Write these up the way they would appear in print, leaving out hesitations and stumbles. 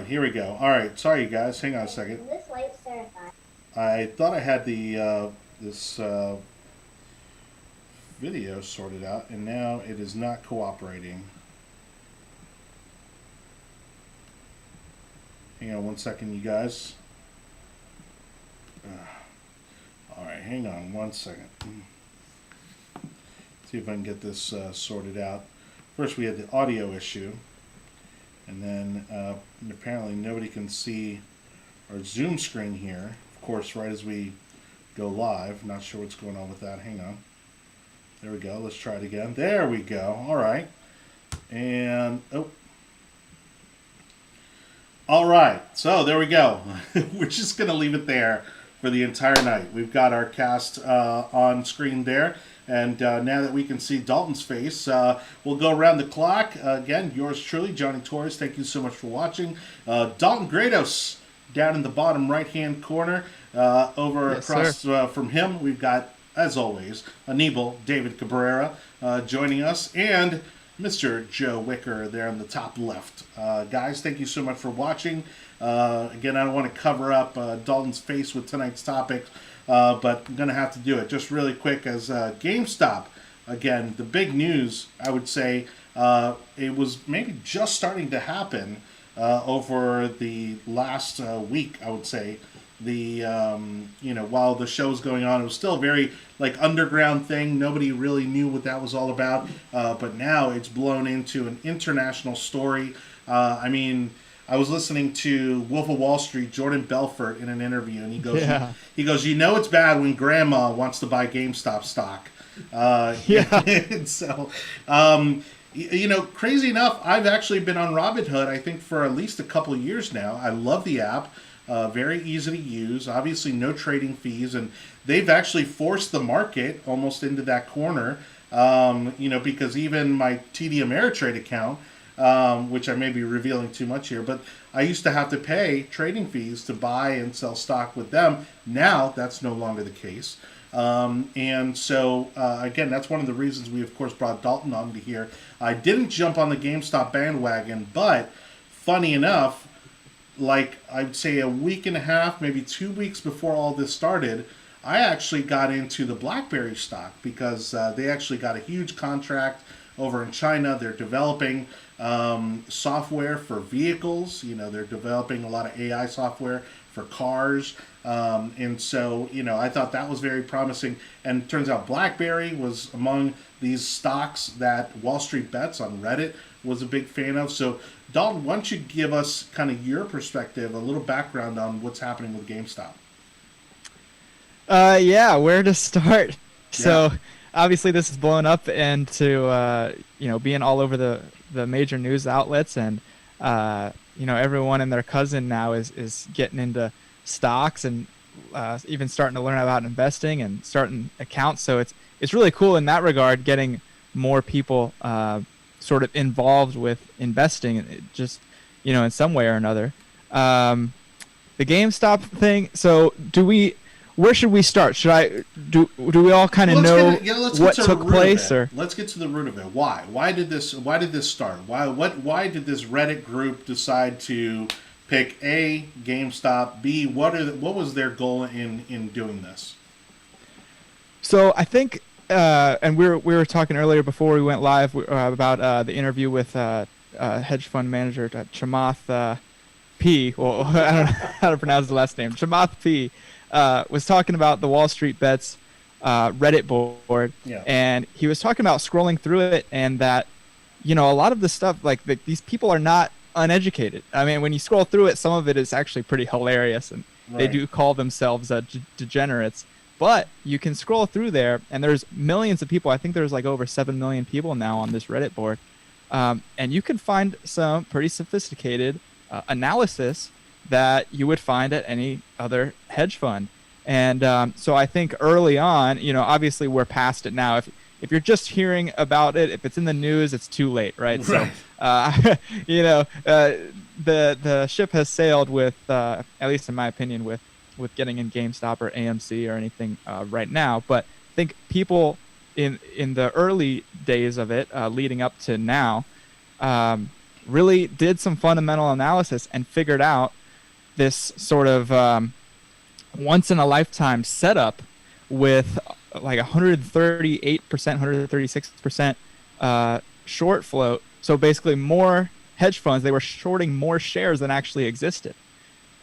right, here we go. All right, sorry, you guys. Hang on a second. This light certified. I thought I had the this video sorted out, and now it is not cooperating. Hang on one second, you guys. All right, hang on one second. See if I can get this sorted out. First, we had the audio issue, and then apparently nobody can see our Zoom screen here. Of course, right as we go live. Not sure what's going on with that. Hang on. There we go. Let's try it again. There we go. All right. And, oh. All right. So there we go. We're just going to leave it there for the entire night. We've got our cast on screen there. And now that we can see Dalton's face, we'll go around the clock. Again, yours truly, Johnny Torres. Thank you so much for watching. Dalton Grados down in the bottom right-hand corner. Over Yes, across from him, we've got, as always, Anibal David Cabrera joining us, and Mr. Joe Wicker there on the top left. Guys, thank you so much for watching. Again, I don't want to cover up Dalton's face with tonight's topics, but I'm going to have to do it just really quick as GameStop. Again, the big news, I would say, it was maybe just starting to happen over the last week, I would say. While the show's going on, it was still a very underground thing. Nobody really knew what that was all about, but now it's blown into an international story. I was listening to Wolf of Wall Street, Jordan Belfort, in an interview, and he goes, he goes, it's bad when Grandma wants to buy GameStop stock. And so, crazy enough, I've actually been on Robinhood, I think, for at least a couple of years now. I love the app. Very easy to use. Obviously, no trading fees, and they've actually forced the market almost into that corner. Because even my TD Ameritrade account, which I may be revealing too much here, but I used to have to pay trading fees to buy and sell stock with them. Now that's no longer the case. Again, that's one of the reasons we, of course, brought Dalton on to here. I didn't jump on the GameStop bandwagon, but funny enough, I'd say a week and a half, maybe 2 weeks before all this started, I actually got into the BlackBerry stock because they actually got a huge contract over in China. They're developing software for vehicles. They're developing a lot of AI software for cars. I thought that was very promising. And it turns out BlackBerry was among these stocks that Wall Street Bets on Reddit was a big fan of. So, Dalton, why don't you give us kind of your perspective, a little background on what's happening with GameStop? Where to start? Yeah. So, obviously, this is blowing up into being all over the major news outlets, and everyone and their cousin now is getting into stocks and even starting to learn about investing and starting accounts. So it's really cool in that regard, getting more people sort of involved with investing, just in some way or another. The GameStop thing. So where should we start? Do we all kind of know what took place, or let's get to the root of it? Why did this start? Why did this Reddit group decide to pick A, GameStop, B, what was their goal in doing this? So I think and we were talking earlier before we went live about the interview with hedge fund manager Chamath P. Well, I don't know how to pronounce the last name. Chamath P. Was talking about the Wall Street Bets Reddit board, and he was talking about scrolling through it, and that a lot of the stuff, these people are not uneducated. I mean, when you scroll through it, some of it is actually pretty hilarious, and they do call themselves degenerates. But you can scroll through there, and there's millions of people. I think there's over 7 million people now on this Reddit board, and you can find some pretty sophisticated analysis that you would find at any other hedge fund. And so I think early on, obviously we're past it now. If you're just hearing about it, if it's in the news, it's too late, right? So, the ship has sailed with, at least in my opinion, with getting in GameStop or AMC or anything right now. But I think people in the early days of it, leading up to now, really did some fundamental analysis and figured out this sort of once in a lifetime setup with like 138%, 136% short float. So basically, more hedge funds, they were shorting more shares than actually existed.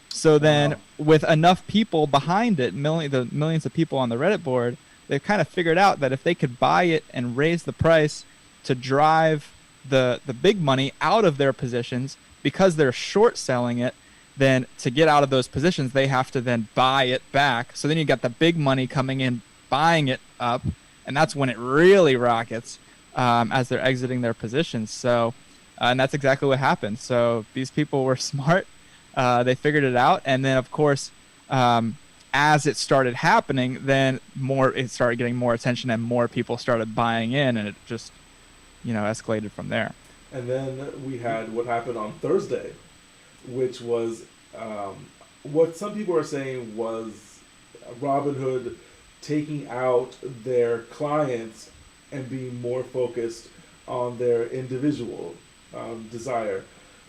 So then, with enough people behind it, the millions of people on the Reddit board, they've kind of figured out that if they could buy it and raise the price to drive the big money out of their positions, because they're short selling it, then to get out of those positions, they have to then buy it back. So then you got the big money coming in, buying it up, and that's when it really rockets as they're exiting their positions. So, and that's exactly what happened. So these people were smart. They figured it out, and then of course, as it started happening, then it started getting more attention, and more people started buying in, and it just, escalated from there. And then we had what happened on Thursday, which was what some people are saying was Robinhood taking out their clients and being more focused on their individual desire.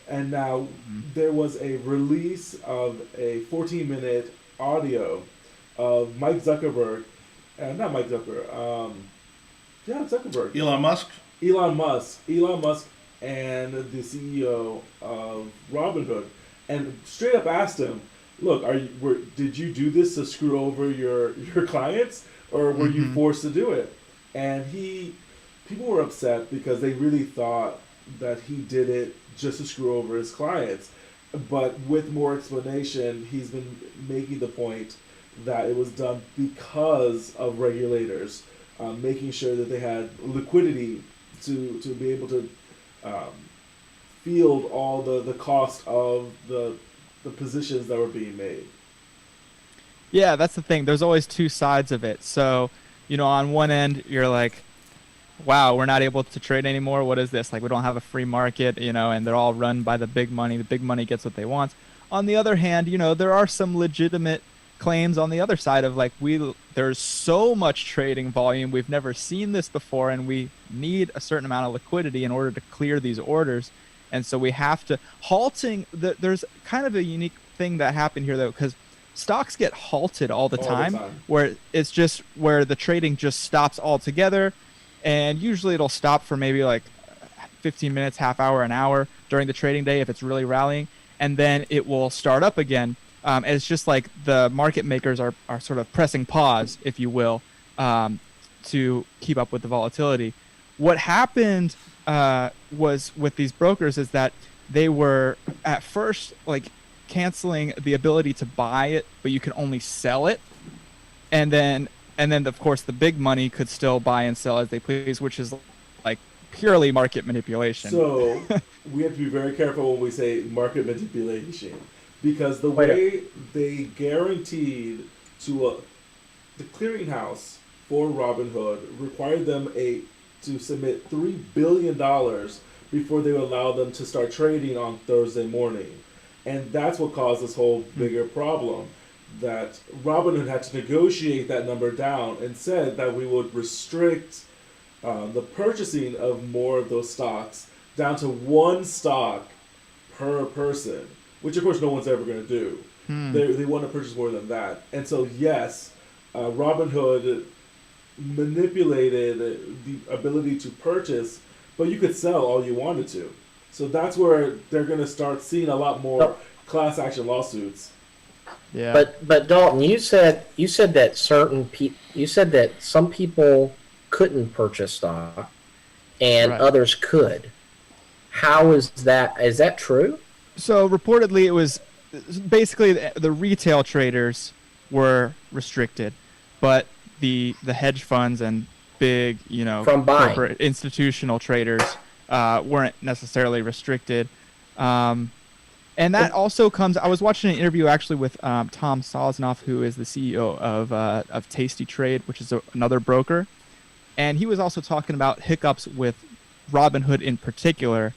And now there was a release of a 14-minute audio of Mike Zuckerberg, not Mike Zuckerberg, Zuckerberg. Elon Musk, and the CEO of Robinhood, and straight up asked him, "Look, did you do this to screw over your clients, or were you forced to do it?" And people were upset because they really thought that he did it just to screw over his clients. But with more explanation, he's been making the point that it was done because of regulators, making sure that they had liquidity to be able to field all the cost of the positions that were being made. Yeah, that's the thing. There's always two sides of it. So, on one end, you're like, wow, we're not able to trade anymore. What is this? Like, we don't have a free market, and they're all run by the big money. The big money gets what they want. On the other hand, there are some legitimate claims on the other side of like, there's so much trading volume. We've never seen this before, and we need a certain amount of liquidity in order to clear these orders. And so we have to there's kind of a unique thing that happened here though, because stocks get halted all the time, where it's just where the trading just stops altogether. And usually it'll stop for maybe like 15 minutes, half hour, an hour during the trading day if it's really rallying. And then it will start up again. And it's just like the market makers are sort of pressing pause, if you will, to keep up with the volatility. What happened was with these brokers is that they were at first like canceling the ability to buy it, but you could only sell it. And then of course the big money could still buy and sell as they please, which is like purely market manipulation. So we have to be very careful when we say market manipulation, because the way they guaranteed to the clearinghouse for Robinhood required them to submit $3 billion before they would allow them to start trading on Thursday morning. And that's what caused this whole bigger problem, that Robinhood had to negotiate that number down and said that we would restrict the purchasing of more of those stocks down to one stock per person, which of course no one's ever going to do. They want to purchase more than that. And so yes, Robinhood manipulated the ability to purchase, but you could sell all you wanted to. So that's where they're going to start seeing a lot more class action lawsuits. Yeah. But Dalton, you said that some people couldn't purchase stock and others could. How is that? Is that true? So reportedly it was basically the retail traders were restricted, but the hedge funds and big, from buying, corporate institutional traders weren't necessarily restricted. And that also comes. I was watching an interview actually with Tom Sosnoff, who is the CEO of Tasty Trade, which is another broker, and he was also talking about hiccups with Robinhood in particular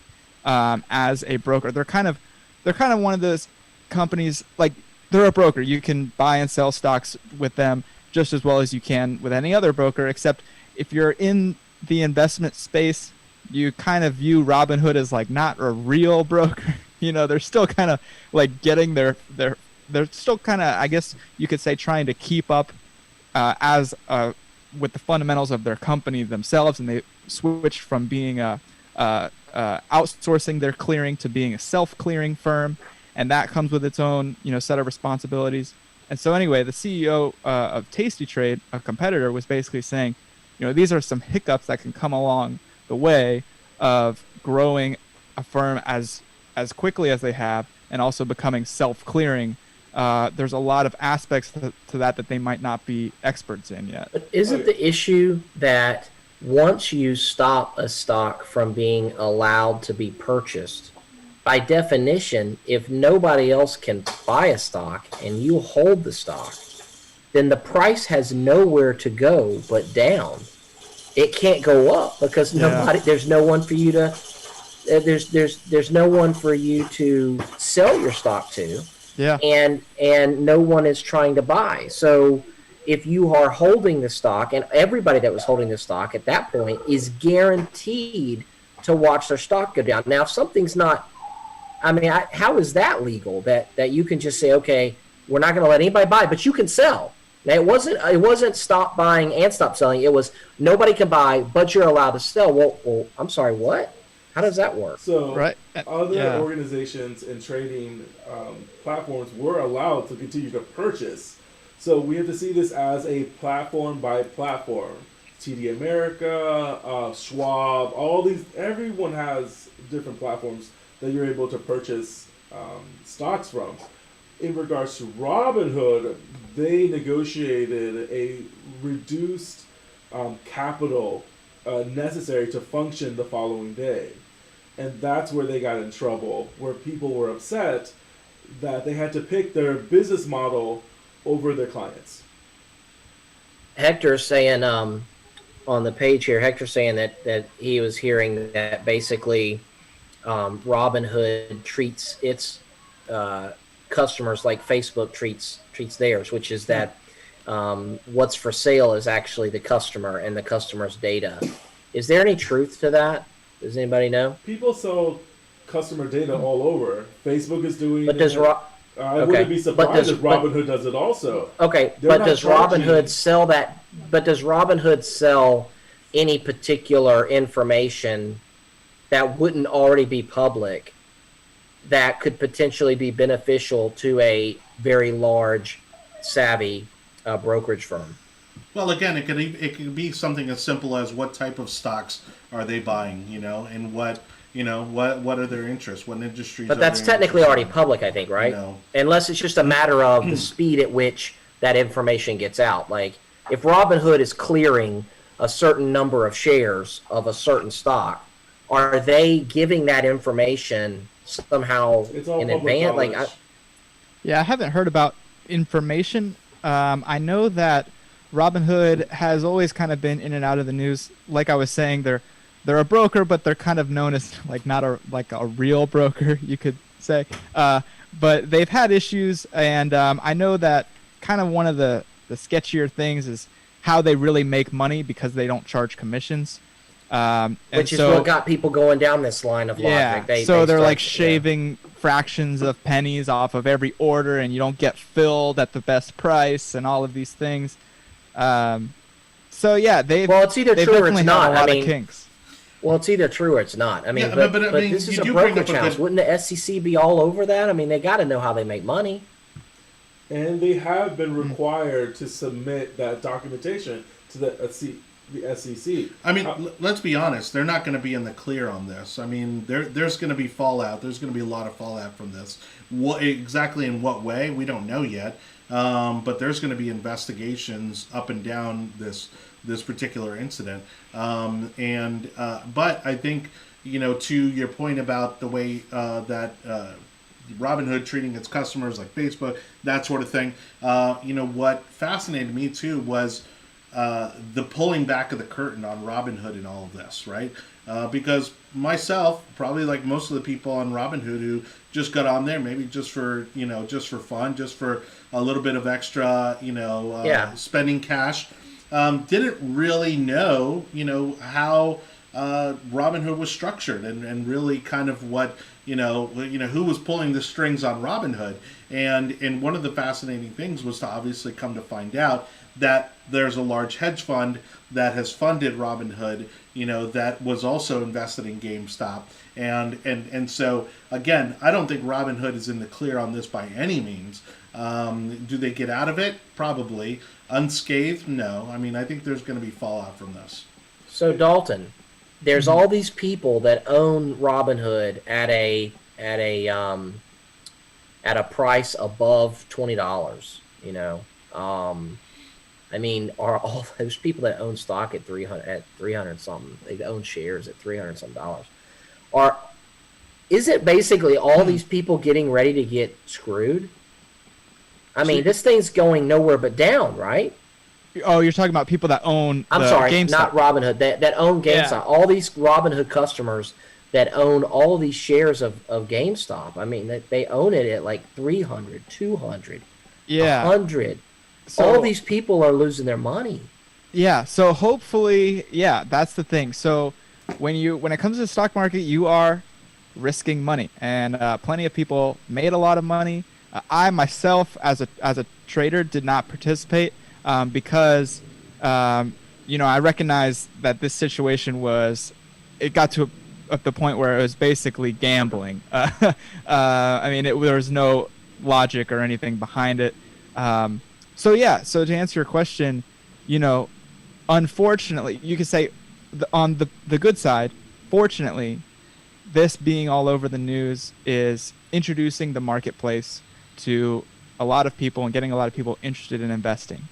as a broker. They're kind of one of those companies, like they're a broker. You can buy and sell stocks with them just as well as you can with any other broker, except if you're in the investment space, you kind of view Robinhood as like not a real broker. They're still kind of like getting they're still kind of, I guess you could say, trying to keep up as with the fundamentals of their company themselves, and they switched from being outsourcing their clearing to being a self-clearing firm, and that comes with its own set of responsibilities. And so anyway, the CEO of Tasty Trade, a competitor, was basically saying, these are some hiccups that can come along the way of growing a firm as quickly as they have, and also becoming self-clearing. There's a lot of aspects to that they might not be experts in yet. But isn't the issue that once you stop a stock from being allowed to be purchased, by definition, if nobody else can buy a stock and you hold the stock, then the price has nowhere to go but down. It can't go up because there's no one for you to there's no one for you to sell your stock to. Yeah. And no one is trying to buy. So if you are holding the stock, and everybody that was holding the stock at that point is guaranteed to watch their stock go down. Now, if something's not, how is that legal? That you can just say, okay, we're not going to let anybody buy, but you can sell. Now, it wasn't stop buying and stop selling. It was nobody can buy, but you're allowed to sell. Well, I'm sorry, what? How does that work? So right. Other organizations and trading platforms were allowed to continue to purchase. So we have to see this as a platform by platform. TD America, Schwab, everyone has different platforms that you're able to purchase stocks from. In regards to Robinhood, they negotiated a reduced capital necessary to function the following day. And that's where they got in trouble, where people were upset that they had to pick their business model over their clients. Hector's saying on the page here, Hector's saying that he was hearing that basically Robinhood treats its customers like Facebook treats theirs, which is that what's for sale is actually the customer and the customer's data. Is there any truth to that? Does anybody know? People sell customer data all over. Facebook is doing but does it. I wouldn't be surprised if Robinhood does it also. Okay, but does Robinhood sell that? But does Robinhood sell any particular information that wouldn't already be public that could potentially be beneficial to a very large, savvy brokerage firm? Well, again, it can be something as simple as what type of stocks are they buying, and what are their interests, what industries. But that's technically already public, I think, right? Unless it's just a matter of the speed at which that information gets out. Like if Robinhood is clearing a certain number of shares of a certain stock, are they giving that information somehow in advance? I haven't heard about information. I know that Robinhood has always kind of been in and out of the news. Like I was saying, they're a broker, but they're kind of known as like not a real broker, you could say. But they've had issues, and I know that kind of one of the sketchier things is how they really make money because they don't charge commissions. Which is what got people going down this line of logic. Yeah, they're like shaving fractions of pennies off of every order, and you don't get filled at the best price, and all of these things. It's either true or it's not. A lot of kinks. Well, it's either true or it's not. But this is a brokerage house. Wouldn't the SEC be all over that? They got to know how they make money. And they have been required to submit that documentation to the SEC. Let's be honest. They're not going to be in the clear on this. There's going to be fallout. There's going to be a lot of fallout from this. Exactly in what way, we don't know yet. But there's going to be investigations up and down this particular incident. But I think, to your point about the way that Robinhood treating its customers like Facebook, that sort of thing. What fascinated me too was the pulling back of the curtain on Robinhood and all of this, right? Because myself, probably like most of the people on Robinhood who just got on there, maybe just for fun, just for a little bit of extra, spending cash, didn't really know, how Robinhood was structured and really kind of what who was pulling the strings on Robinhood. And one of the fascinating things was to obviously come to find out that there's a large hedge fund that has funded Robinhood, that was also invested in GameStop. And so again, I don't think Robinhood is in the clear on this by any means. Do they get out of it? Probably. Unscathed? No. I mean, I think there's going to be fallout from this. So Dalton, there's all these people that own Robinhood at a price above $20. I mean, are all those people that own stock at 300 something? They own shares at 300 something dollars. Is it basically all these people getting ready to get screwed? I mean, this thing's going nowhere but down, right? Oh, you're talking about people that own I'm sorry, GameStop. not Robinhood, that own GameStop. Yeah. All these Robinhood customers that own all these shares of GameStop. I mean, they own it at like 300, 200, 100. So, all these people are losing their money. Yeah, so hopefully, that's the thing. So when it comes to the stock market, you are risking money, and plenty of people made a lot of money. I myself, as a trader, did not participate because I recognized that this situation it got to the point where it was basically gambling. I mean, there was no logic or anything behind it. So to answer your question, unfortunately, you could say on the good side, fortunately, this being all over the news is introducing the marketplace to a lot of people and getting a lot of people interested in investing.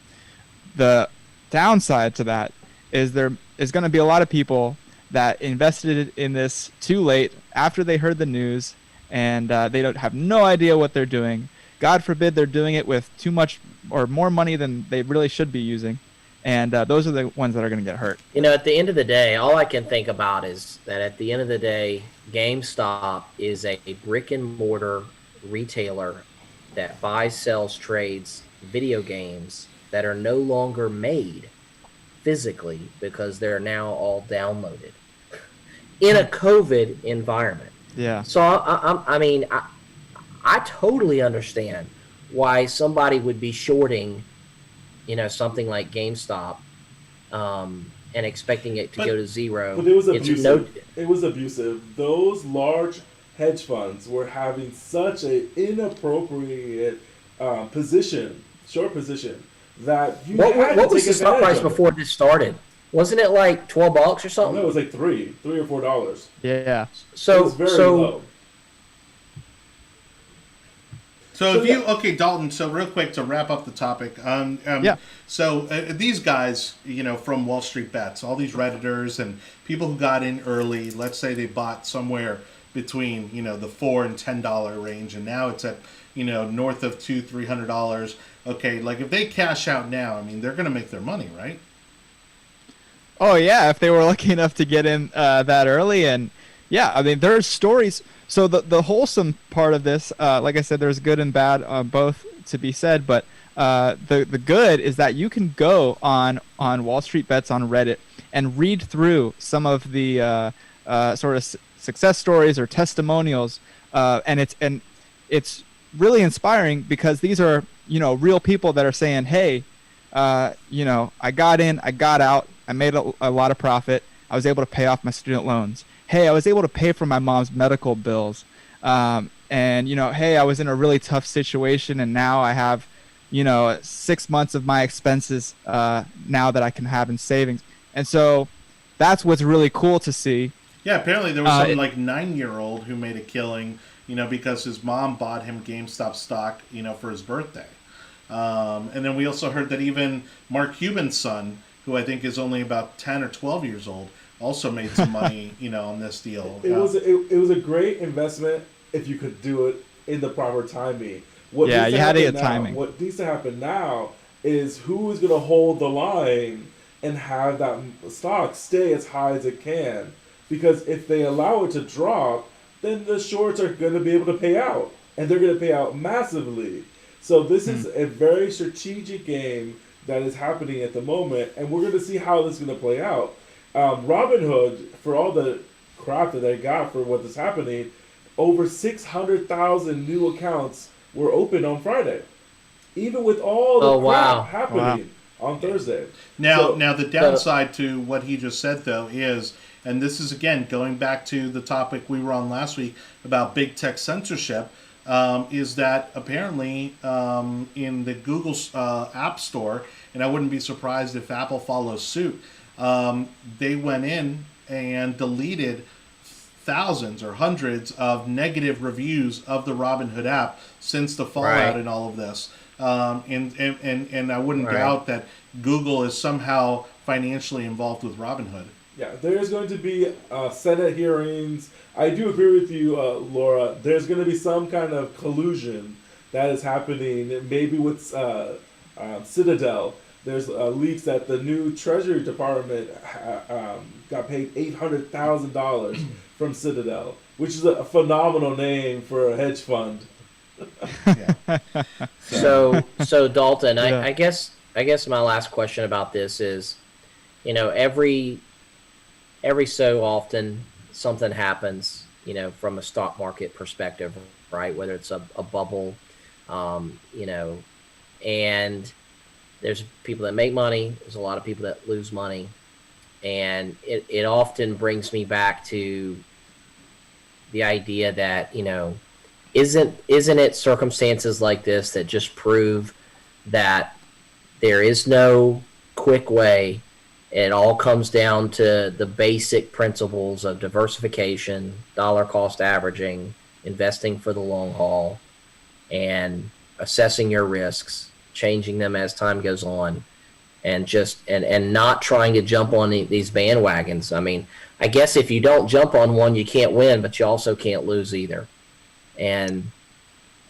The downside to that is there is going to be a lot of people that invested in this too late after they heard the news, and they don't have no idea what they're doing. God forbid they're doing it with too much or more money than they really should be using. And those are the ones that are going to get hurt. At the end of the day, all I can think about is that at the end of the day, GameStop is a brick and mortar retailer that buys, sells, trades video games that are no longer made physically because they're now all downloaded in a COVID environment. Yeah. So I totally understand why somebody would be shorting, something like GameStop, and expecting it to go to zero. But it was abusive. It was abusive. Those large hedge funds were having such an inappropriate short position, that you what was the stock price before this started? Wasn't it like $12 or something? No, it was like $3 or $4. Yeah. So it was very low. Okay, Dalton. So real quick to wrap up the topic. So these guys, from Wall Street Bets, all these Redditors and people who got in early. Let's say they bought somewhere between the $4 and $10 range, and now it's at north of $200-$300. Okay, like if they cash out now, I mean they're going to make their money, right? Oh yeah, if they were lucky enough to get in that early, and I mean there's stories. So the wholesome part of this, like I said, there's good and bad both to be said, but the good is that you can go on Wall Street Bets on Reddit and read through some of the sort of success stories or testimonials, and it's really inspiring because these are real people that are saying, hey, I got in, I got out, I made a lot of profit, I was able to pay off my student loans. Hey, I was able to pay for my mom's medical bills. And, hey, I was in a really tough situation, and now I have, 6 months of my expenses now that I can have in savings. And so that's what's really cool to see. Yeah, apparently there was some 9-year-old who made a killing, because his mom bought him GameStop stock, for his birthday. And then we also heard that even Mark Cuban's son, who I think is only about 10 or 12 years old, also made some money, on this deal. It was a great investment if you could do it in the proper timing. You had to get timing. What needs to happen now is who is going to hold the line and have that stock stay as high as it can. Because if they allow it to drop, then the shorts are going to be able to pay out. And they're going to pay out massively. So this is a very strategic game that is happening at the moment. And we're going to see how this is going to play out. Robinhood, for all the crap that they got for what is happening, over 600,000 new accounts were opened on Friday, even with all the Oh, crap wow. happening on Thursday. Now, So- now the downside to what he just said, though, is, and this is again going back to the topic we were on last week about big tech censorship, is that apparently in the Google App Store, and I wouldn't be surprised if Apple follows suit, they went in and deleted thousands or hundreds of negative reviews of the Robinhood app since the fallout Right. and all of this. And I wouldn't Right. doubt that Google is somehow financially involved with Robinhood. Yeah, there's going to be Senate hearings. I do agree with you, Laura. There's going to be some kind of collusion that is happening, maybe with Citadel. There's leaks that the new Treasury Department got paid $800,000 from Citadel, which is a phenomenal name for a hedge fund. Yeah. So Dalton, Yeah. I guess my last question about this is, every so often something happens, from a stock market perspective, right? Whether it's a bubble, and there's people that make money, there's a lot of people that lose money, and it often brings me back to the idea that, isn't it circumstances like this that just prove that there is no quick way? It all comes down to the basic principles of diversification, dollar cost averaging, investing for the long haul, and assessing your risks, changing them as time goes on, and and not trying to jump on these bandwagons. I mean, I guess if you don't jump on one, you can't win, but you also can't lose either. And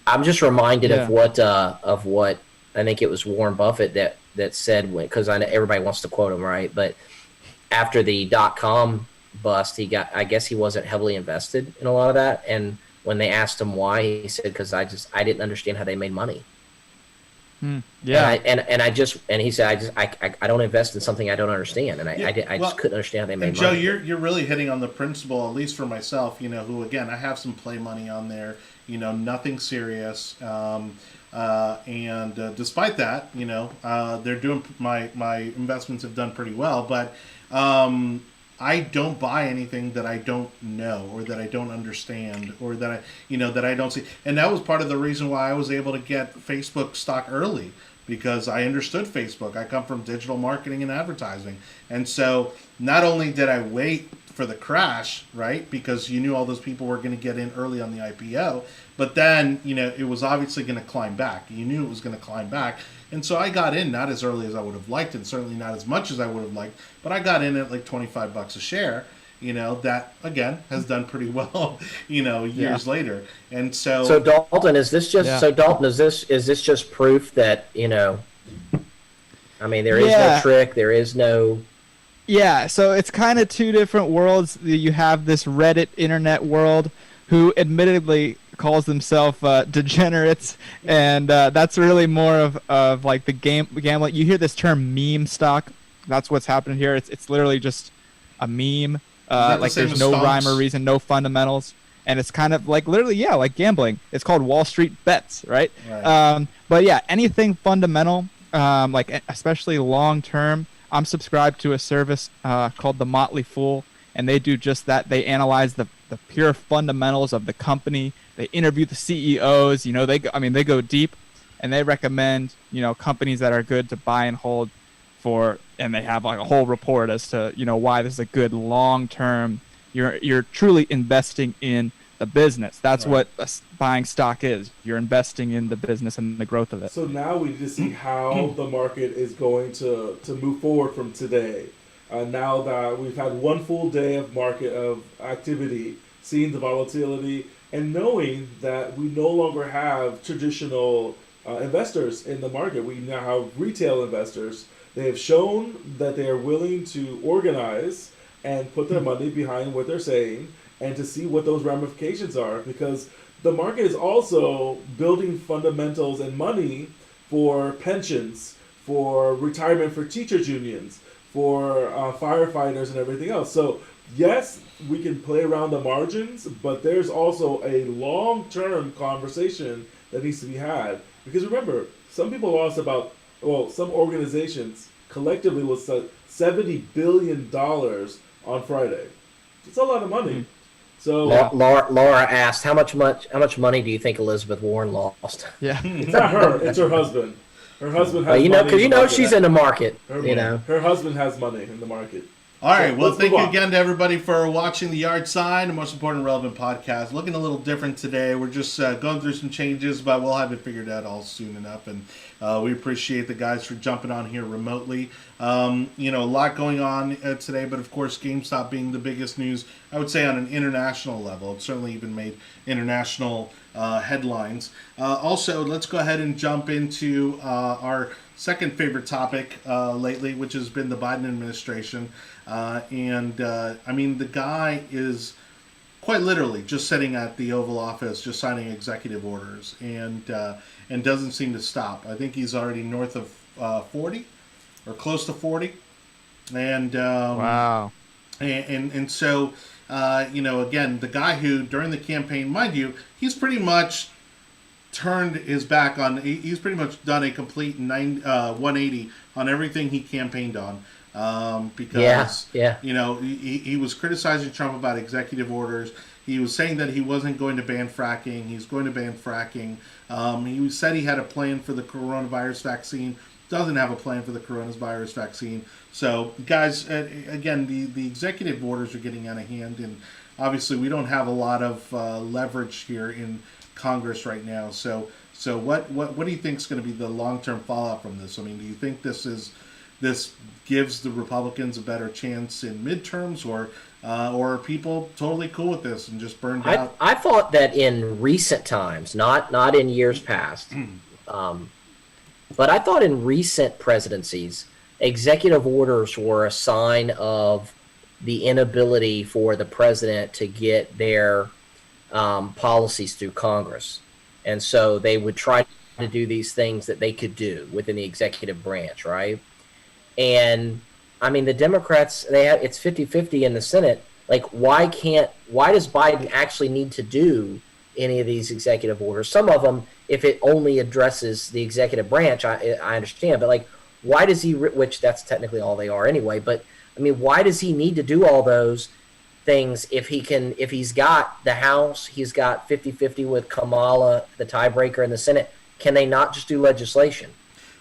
I'm just reminded Yeah. of what I think it was Warren Buffett that said, because I know everybody wants to quote him, right? But after the .com bust, I guess he wasn't heavily invested in a lot of that. And when they asked him why, he said, because I didn't understand how they made money. Yeah. And he said, I don't invest in something I don't understand, and I Well, just couldn't understand how they made And Joe, money. you're really hitting on the principle, at least for myself. Who again, I have some play money on there. Nothing serious. And despite that, they're doing my investments have done pretty well. But I don't buy anything that I don't know or that I don't understand or that I don't see. And that was part of the reason why I was able to get Facebook stock early, because I understood Facebook. I come from digital marketing and advertising. And so not only did I wait for the crash, right, because you knew all those people were going to get in early on the IPO, but then, it was obviously going to climb back. You knew it was going to climb back. And so I got in not as early as I would have liked, and certainly not as much as I would have liked, but I got in at like $25 a share. That again has done pretty well, years later. And So Dalton, is this just is this just proof that, I mean, there is no trick, there is no. Yeah, so it's kind of two different worlds. You have this Reddit internet world who admittedly calls themselves degenerates, and that's really more of like the gambling. You hear this term meme stock. That's what's happening here. It's literally just a meme. Like there's no rhyme or reason, no fundamentals. And it's kind of like literally, like gambling. It's called Wall Street bets, right? But yeah, anything fundamental, like especially long term. I'm subscribed to a service called The Motley Fool, and they do just that. They analyze the pure fundamentals of the company. They interview the CEOs. They go deep, and they recommend companies that are good to buy and hold for. And they have like a whole report as to why this is a good long term. You're truly investing in the business. That's what buying stock is. You're investing in the business and the growth of it. So now we need to see how the market is going to move forward from today. Now that we've had one full day of market of activity, seeing the volatility, and knowing that we no longer have traditional investors in the market. We now have retail investors. They have shown that they are willing to organize and put their money behind what they're saying, and to see what those ramifications are, because the market is also building fundamentals and money for pensions, for retirement for teachers unions, for firefighters and everything else. So yes, we can play around the margins, but there's also a long-term conversation that needs to be had. Because remember, some people lost some organizations collectively lost $70 billion on Friday. It's a lot of money. So Laura asked, how much money do you think Elizabeth Warren lost? Yeah. it's not her; it's her husband. Her husband has Well, money. because she's in the market. Her husband has money in the market. All right. Well, let's thank move you on. again to everybody for watching the Yard Sign, the most important relevant podcast. Looking a little different today. We're just going through some changes, but we'll have it figured out all soon enough. And we appreciate the guys for jumping on here remotely. A lot going on today, but of course, GameStop being the biggest news, I would say on an international level. It certainly even made international headlines. Also, let's go ahead and jump into our second favorite topic lately, which has been the Biden administration. The guy is quite literally just sitting at the Oval Office, just signing executive orders, and doesn't seem to stop. I think he's already north of 40 or close to 40. And Wow. And so, again, the guy who during the campaign, mind you, he's pretty much turned his back on. He's pretty much done a complete 180 on everything he campaigned on. Because he was criticizing Trump about executive orders. He was saying that he wasn't going to ban fracking. He's going to ban fracking. He said he had a plan for the coronavirus vaccine. Doesn't have a plan for the coronavirus vaccine. So, guys, again, the executive orders are getting out of hand, and obviously we don't have a lot of leverage here in Congress right now. So what do you think is going to be the long-term fallout from this? I mean, do you think this gives the Republicans a better chance in midterms, or are people totally cool with this and just burned out? I thought that in recent times, not in years past, but I thought in recent presidencies, executive orders were a sign of the inability for the president to get their policies through Congress. And so they would try to do these things that they could do within the executive branch, right? And I mean, the Democrats, it's 50-50 in the Senate. Like, why does Biden actually need to do any of these executive orders? Some of them, if it only addresses the executive branch, I understand. But like, why does he, which that's technically all they are anyway, but I mean, why does he need to do all those things if he's got the House, he's got 50-50 with Kamala, the tiebreaker in the Senate? Can they not just do legislation?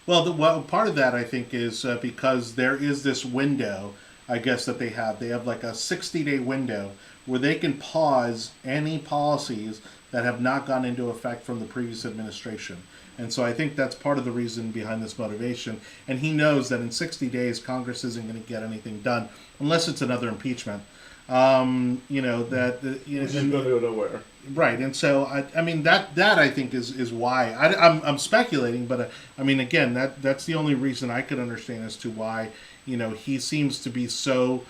Well, part of that, I think, is because there is this window, I guess, that they have. They have like a 60-day window where they can pause any policies that have not gone into effect from the previous administration. And so I think that's part of the reason behind this motivation. And he knows that in 60 days, Congress isn't going to get anything done unless it's another impeachment. Which is going to go nowhere. Right, and so I mean that I think is why I'm speculating, but I mean, again, that's the only reason I could understand as to why he seems to be so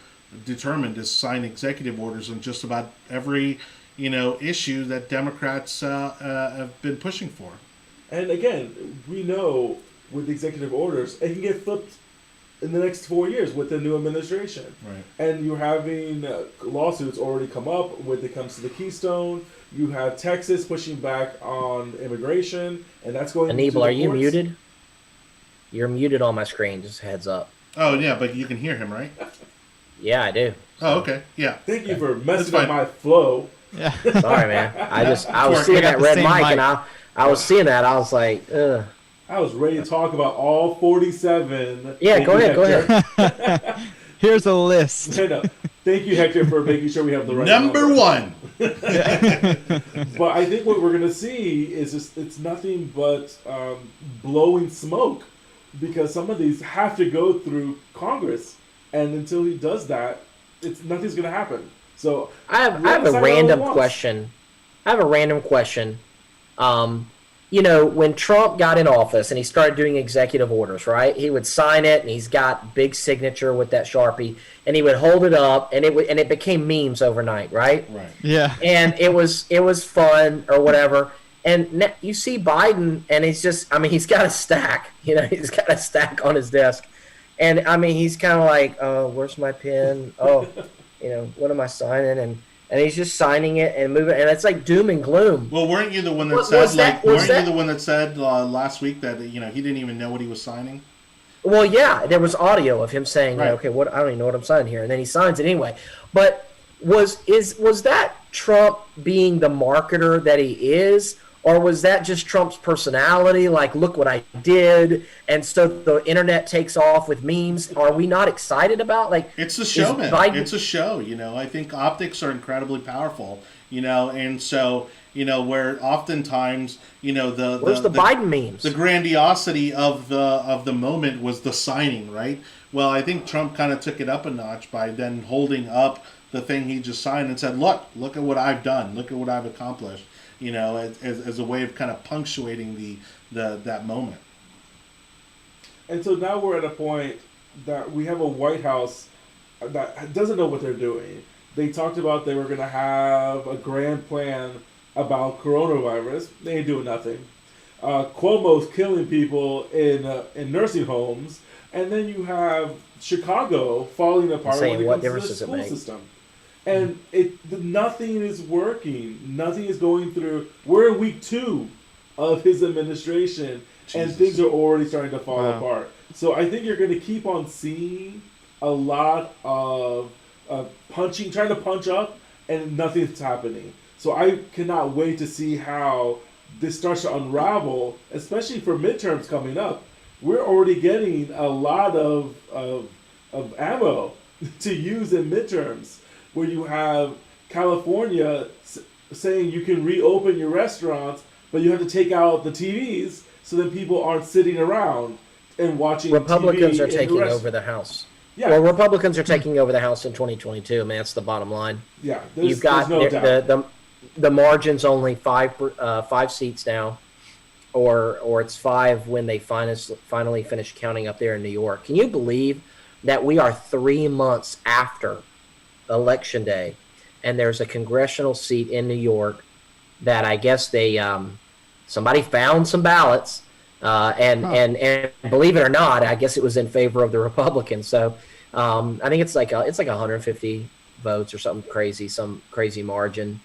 determined to sign executive orders on just about every issue that Democrats have been pushing for. And again, we know with executive orders, it can get flipped in the next 4 years with the new administration. Right. And you're having lawsuits already come up when it comes to the Keystone. You have Texas pushing back on immigration, and that's going. Anibal, are you muted? You're muted on my screen. Just a heads up. Oh yeah, but you can hear him, right? Yeah, I do. Oh, okay. Yeah. Thank you for messing up my flow. Yeah. Sorry, man. I was seeing that red mic, and I was seeing that. I was like, ugh. I was ready to talk about all 47. Yeah, go ahead. Here's a list. No. Thank you, Hector, for making sure we have the right number one. But I think what we're going to see is it's nothing but blowing smoke, because some of these have to go through Congress, and until he does that, nothing's going to happen. So I have a random question. When Trump got in office and he started doing executive orders, right? He would sign it, and he's got big signature with that Sharpie, and he would hold it up, and it became memes overnight, right? Right. Yeah. And it was fun or whatever. And you see Biden, and he's got a stack. He's got a stack on his desk, And I mean, he's kind of like, oh, where's my pen? Oh, what am I signing? And he's just signing it and moving, and it's like doom and gloom. Well, weren't you the one that What- said was that- was weren't you that- the one that said last week that he didn't even know what he was signing? Well, yeah, there was audio of him saying, Right. okay, what I don't even know what I'm signing here, and then he signs it anyway. But was that Trump being the marketer that he is, or was that just Trump's personality? Like, look what I did, and so the internet takes off with memes. Are we not excited about It's a show, man. Biden- It's a show. I think optics are incredibly powerful. And so where oftentimes Where's the Biden memes? the grandiosity of the moment was the signing, right? Well, I think Trump kind of took it up a notch by then holding up the thing he just signed and said, look at what I've done, look at what I've accomplished, as a way of kind of punctuating that moment. And so now we're at a point that we have a White House that doesn't know what they're doing. They talked about they were going to have a grand plan about coronavirus. They ain't doing nothing. Cuomo's killing people in nursing homes, and then you have Chicago falling apart Saying, when it what comes to difference the does it school make? system. And nothing is working. Nothing is going through. We're in week 2 of his administration, and Jesus. things are already starting to fall Wow. apart. So I think you're going to keep on seeing a lot of trying to punch up, and nothing's happening. So I cannot wait to see how this starts to unravel, especially for midterms coming up. We're already getting a lot of ammo to use in midterms, where you have California saying you can reopen your restaurants, but you have to take out the TVs so that people aren't sitting around and watching Republicans TV are in the taking rest- over the House. Yeah, Well, Republicans are taking over the House in 2022. I mean, that's the bottom line. yeah. You've got there's no doubt. the margin's only five seats now, or it's 5 when they finally finish counting up there in New York. Can you believe that we are 3 months after Election Day, and there's a congressional seat in New York that I guess they somebody found some ballots, and believe it or not, I guess it was in favor of the Republicans. So I think it's like 150 votes or something crazy, some crazy margin.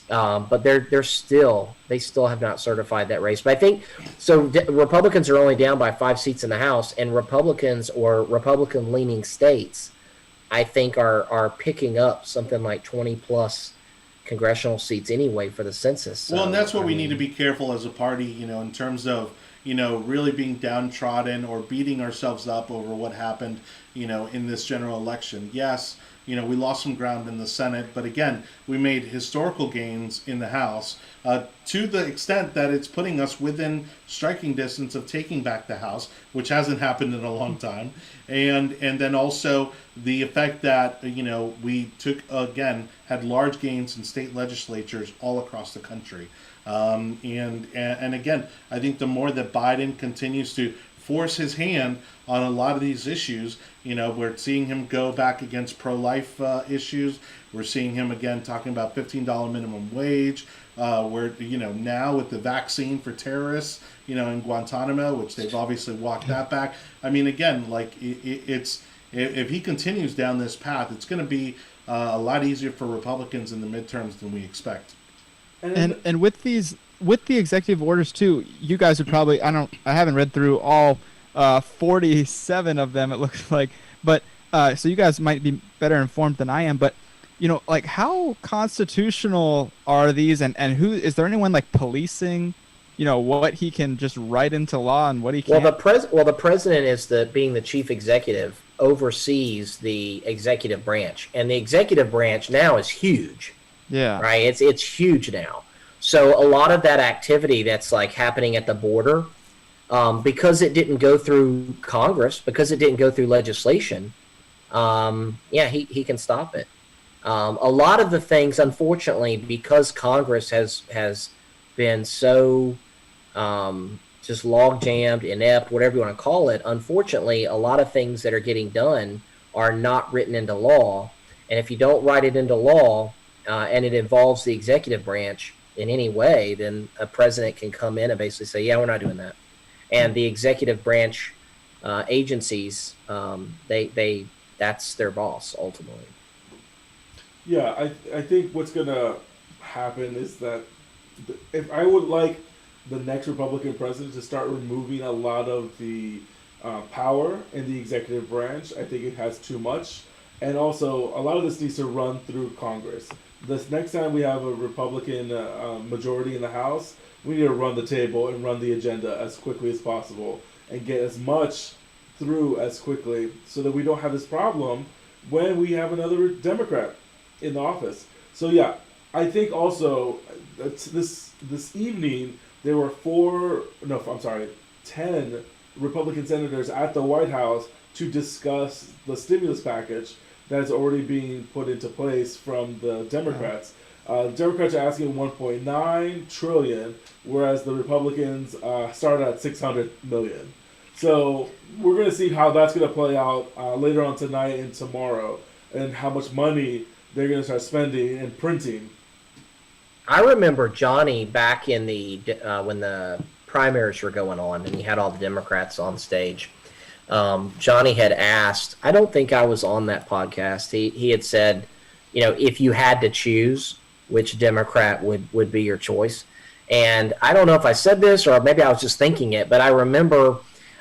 But they still have not certified that race. But I think so. Republicans are only down by 5 seats in the House, and Republicans or Republican-leaning states, I think, are picking up something like 20 plus congressional seats anyway for the census. So, Well, and that's what I we mean, need to be careful as a party, in terms of, really being downtrodden or beating ourselves up over what happened, in this general election. Yes, we lost some ground in the Senate, but again, we made historical gains in the House, to the extent that it's putting us within striking distance of taking back the House, which hasn't happened in a long time. And then also the effect that, we had large gains in state legislatures all across the country. And again, I think the more that Biden continues to force his hand on a lot of these issues, we're seeing him go back against pro-life issues. We're seeing him again talking about $15 minimum wage. We're now with the vaccine for terrorists, in Guantanamo, which they've obviously walked that back. I mean, again, it's if he continues down this path, it's going to be a lot easier for Republicans in the midterms than we expect. And with the executive orders too, you guys would probably I haven't read through all 47 of them, it looks like, but so you guys might be better informed than I am, but how constitutional are these, and who is there anyone policing what he can just write into law and what he can't? Well, the president is being the chief executive, oversees the executive branch, and the executive branch now is huge. Yeah. Right. It's huge now. So a lot of that activity that's happening at the border, because it didn't go through Congress, because it didn't go through legislation, he can stop it. A lot of the things, unfortunately, because Congress has been so just log jammed, inept, whatever you want to call it. Unfortunately, a lot of things that are getting done are not written into law, and if you don't write it into law, and it involves the executive branch in any way, then a president can come in and basically say, yeah, we're not doing that. And the executive branch agencies, they that's their boss ultimately. Yeah, I think what's gonna happen is that if I would like the next Republican president to start removing a lot of the power in the executive branch. I think it has too much, and also a lot of this needs to run through Congress. This next time we have a Republican majority in the House, we need to run the table and run the agenda as quickly as possible and get as much through as quickly so that we don't have this problem when we have another Democrat in the office. So yeah, I think also this evening there were 10 Republican senators at the White House to discuss the stimulus package that's already being put into place from the Democrats. Democrats are asking 1.9 trillion, whereas the Republicans started at 600 million. So we're going to see how that's going to play out later on tonight and tomorrow, and how much money they're going to start spending and printing. I remember Johnny back in the when the primaries were going on, and he had all the Democrats on stage. Johnny had asked, I don't think I was on that podcast. He had said, if you had to choose, which Democrat would be your choice? And I don't know if I said this or maybe I was just thinking it, but I remember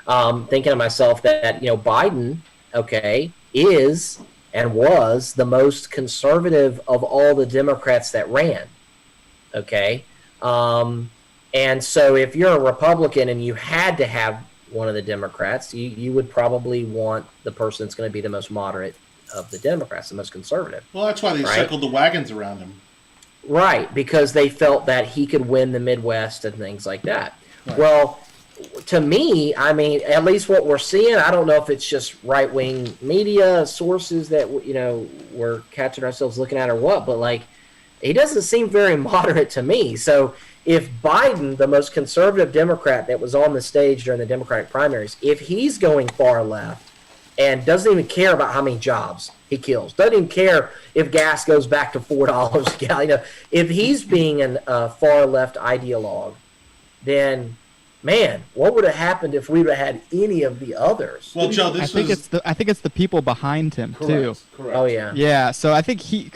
thinking to myself that, Biden, is and was the most conservative of all the Democrats that ran. And so if you're a Republican and you had to have one of the Democrats, you would probably want the person that's going to be the most moderate of the Democrats, the most conservative. Well, that's why they circled the wagons around him. Right, because they felt that he could win the Midwest and things like that. Right. Well, to me, I mean, at least what we're seeing, I don't know if it's just right-wing media sources that, we're catching ourselves looking at or what, but, he doesn't seem very moderate to me. So if Biden, the most conservative Democrat that was on the stage during the Democratic primaries, if he's going far left and doesn't even care about how many jobs he kills, doesn't even care if gas goes back to $4 a gallon, if he's being a far left ideologue, then man, what would have happened if we would have had any of the others? Well, Joe, I think it's the people behind him too. Correct. Oh yeah. Yeah. So I think he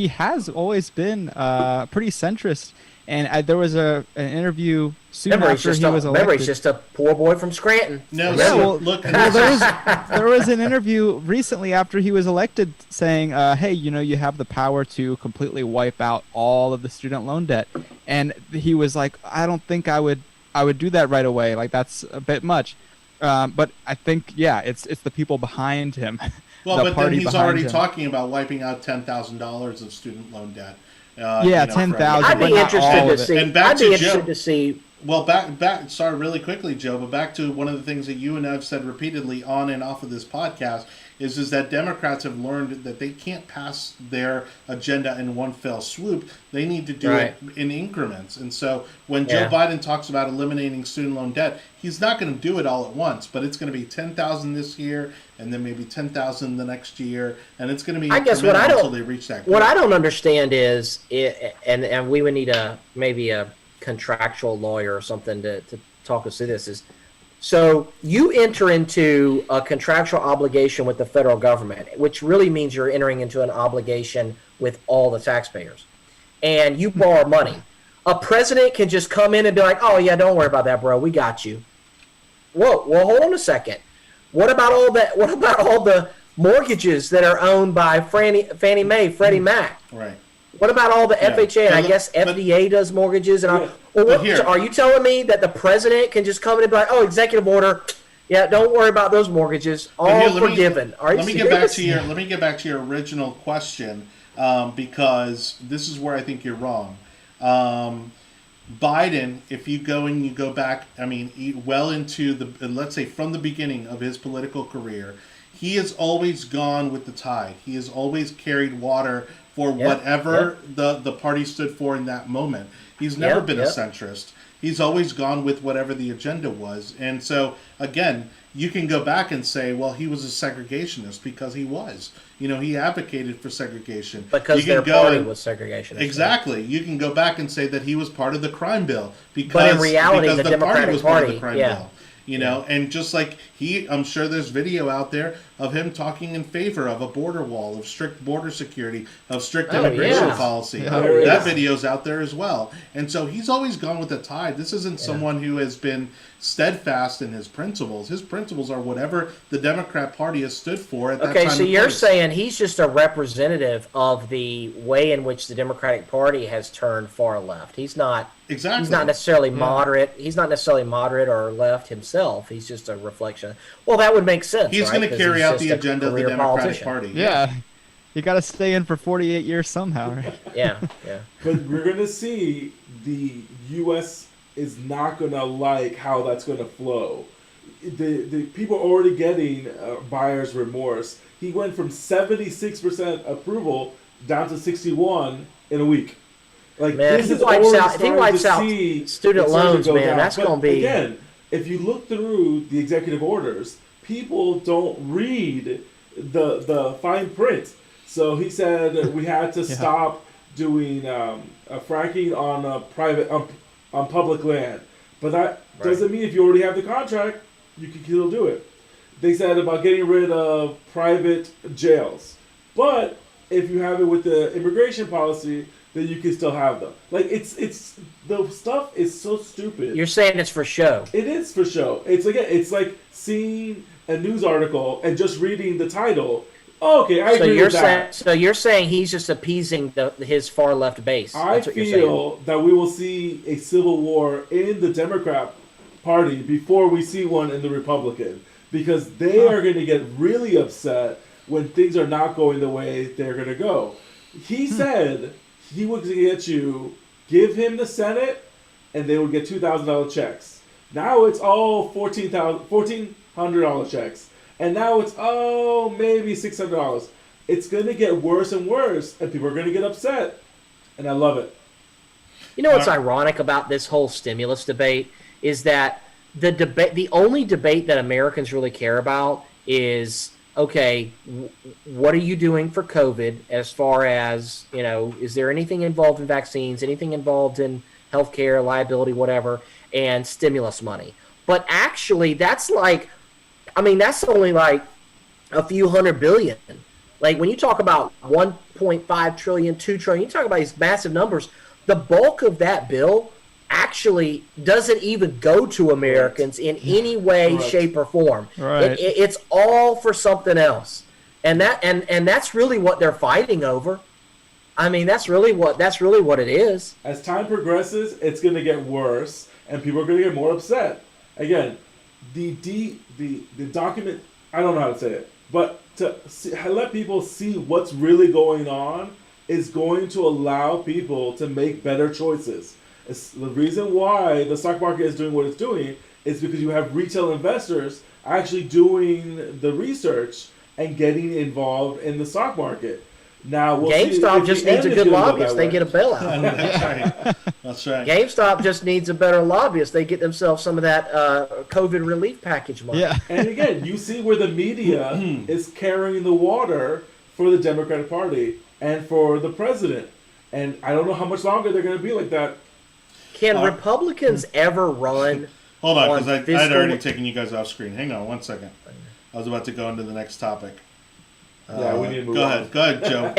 has always been pretty centrist. And there was an interview soon after he was elected. Remember, he's just a poor boy from Scranton. No, Yeah, well, look. there was an interview recently after he was elected saying, hey, you have the power to completely wipe out all of the student loan debt. And he was like, I don't think I would do that right away. That's a bit much. But I think, it's the people behind him. Well, but then he's already talking about wiping out $10,000 of student loan debt. 10,000. I'd be interested to see. And back I'd be to interested Joe. to see. Well, back. Sorry, really quickly, Joe. But back to one of the things that you and I've said repeatedly on and off of this podcast is that Democrats have learned that they can't pass their agenda in one fell swoop. They need to do it in increments. And so when Joe Biden talks about eliminating student loan debt, he's not going to do it all at once. But it's going to be 10,000 this year, and then maybe 10,000 the next year, and it's going to be incremental until they reach that goal. What I don't understand is, and we would need maybe a contractual lawyer or something to talk us through this, is so you enter into a contractual obligation with the federal government, which really means you're entering into an obligation with all the taxpayers, and you borrow money. A president can just come in and be like, oh yeah, don't worry about that, bro, we got you. Whoa, well, hold on a second. What about all that? What about all the mortgages that are owned by Fannie Mae, Freddie Mac? Right. What about all the FHA? And I guess FDA does mortgages. And are you telling me that the president can just come in and be like, "Oh, executive order, yeah, don't worry about those mortgages, all forgiven"? Let me get back to your original question, because this is where I think you're wrong. Biden, if you go back, well into let's say from the beginning of his political career, he has always gone with the tide. He has always carried water for whatever the party stood for in that moment. He's never been a centrist. He's always gone with whatever the agenda was. And so, again, you can go back and say, well, he was a segregationist because he was. He advocated for segregation. Because their party was segregationist. Exactly. Right? You can go back and say that he was part of the crime bill but in reality, because the Democratic party was part of the crime bill. You know, and just like I'm sure there's video out there of him talking in favor of a border wall, of strict border security, of strict immigration policy. Yeah. That video's out there as well. And so he's always gone with the tide. This isn't someone who has been steadfast in his principles. His principles are whatever the Democrat Party has stood for at that time. Okay, so you're saying he's just a representative of the way in which the Democratic Party has turned far left. He's not Exactly. He's not necessarily moderate. He's not necessarily moderate or left himself. He's just a reflection. Well, that would make sense. He's going to carry out the agenda of the Democratic Party. Yeah. You got to stay in for 48 years somehow, right? Yeah. But we're going to see the U.S. is not going to like how that's going to flow. The people are already getting buyer's remorse. He went from 76% approval down to 61 in a week. Like, man, this if is he wipes out student loans, man, down. that's going to be... Again, if you look through the executive orders, people don't read the fine print. So he said we had to stop doing fracking on public land. But that doesn't mean if you already have the contract, you can still do it. They said about getting rid of private jails. But if you have it with the immigration policy, then you can still have them. Like, it's the stuff is so stupid. You're saying it's for show. It is for show. It's like seeing a news article and just reading the title. Oh, okay, I agree with that. So you're saying he's just appeasing his far left base. That's what you're saying. I feel that we will see a civil war in the Democrat Party before we see one in the Republican, because they are going to get really upset when things are not going the way they're going to go. He said he would get give him the Senate, and they would get $2,000 checks. Now it's all $1,400 checks. And now it's, maybe $600. It's going to get worse and worse, and people are going to get upset. And I love it. You know what's ironic about this whole stimulus debate is that the only debate that Americans really care about is, okay, what are you doing for COVID as far as, is there anything involved in vaccines, anything involved in healthcare, liability, whatever, and stimulus money. But actually, that's only like a few $100 billion. Like, when you talk about 1.5 trillion, 2 trillion, you talk about these massive numbers, the bulk of that bill actually doesn't even go to Americans in any way, shape, or form. Right. It's all for something else. And that's really what they're fighting over. I mean, that's really what it is. As time progresses, it's going to get worse, and people are going to get more upset. Again, the document, I don't know how to say it, but to let people see what's really going on is going to allow people to make better choices. The reason why the stock market is doing what it's doing is because you have retail investors actually doing the research and getting involved in the stock market. Now, GameStop just needs a good lobbyist. They get a bailout. That's right. GameStop just needs a better lobbyist. They get themselves some of that COVID relief package money. Yeah. And again, you see where the media is carrying the water for the Democratic Party and for the president. And I don't know how much longer they're going to be like that. Can Republicans ever run? Hold on, because I'd already taken you guys off screen. Hang on 1 second. I was about to go into the next topic. Yeah, we need to move on. Go ahead, Joe.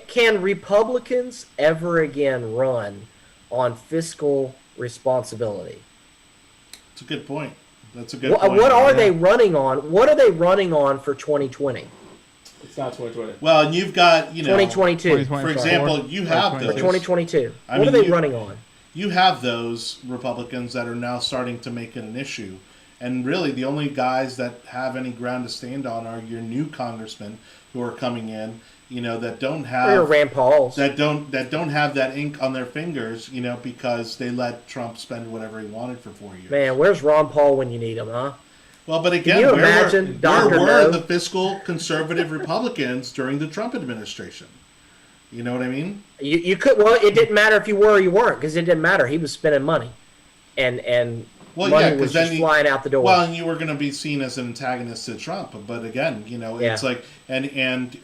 Can Republicans ever again run on fiscal responsibility? That's a good point. That's a good point. What are they running on? What are they running on for 2020? It's not 2020. Well, and you've got, 2022. For example, you have those. For 2022. What are they running on? You have those Republicans that are now starting to make it an issue. And really, the only guys that have any ground to stand on are your new congressmen who are coming in, that don't have or Rand Paul's that don't have that ink on their fingers, because they let Trump spend whatever he wanted for 4 years. Man, where's Ron Paul when you need him, huh? Well, but again, Can you imagine where Dr. were No? the fiscal conservative Republicans during the Trump administration? You know what I mean? You could. Well, it didn't matter if you were or you weren't, because it didn't matter. He was spending money, and Well, money yeah, was because just then flying out the door. Well, and you were going to be seen as an antagonist to Trump. But again, it's like, and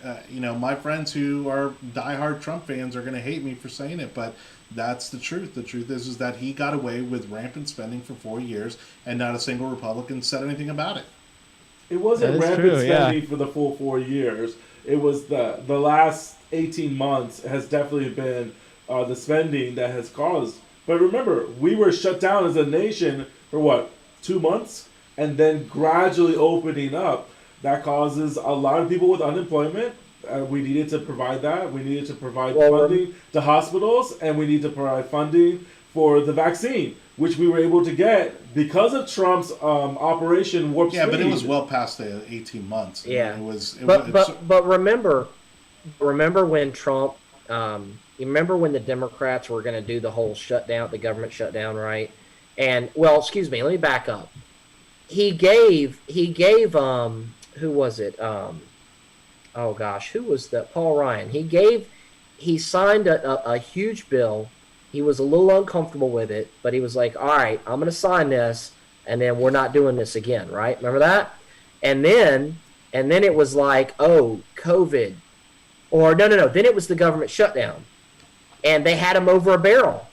my friends who are diehard Trump fans are going to hate me for saying it, but that's the truth. The truth is that he got away with rampant spending for 4 years, and not a single Republican said anything about it. It wasn't That is rampant true, yeah. spending for the full 4 years. It was the last 18 months has definitely been the spending that has caused. But remember, we were shut down as a nation for what, 2 months, and then gradually opening up. That causes a lot of people with unemployment. We needed to provide that. We needed to provide funding to hospitals, and we need to provide funding for the vaccine, which we were able to get because of Trump's Operation Warp Speed. Yeah, but it was well past the 18 months. Yeah, But remember when Trump, you remember when the Democrats were going to do the whole shutdown, the government shutdown, right? And excuse me, let me back up. He gave who was it? Oh gosh, who was that? Paul Ryan. He signed a huge bill. He was a little uncomfortable with it, but he was like, all right, I'm going to sign this, and then we're not doing this again, right? Remember that? And then it was like, oh, COVID. Or no. Then it was the government shutdown. And they had him over a barrel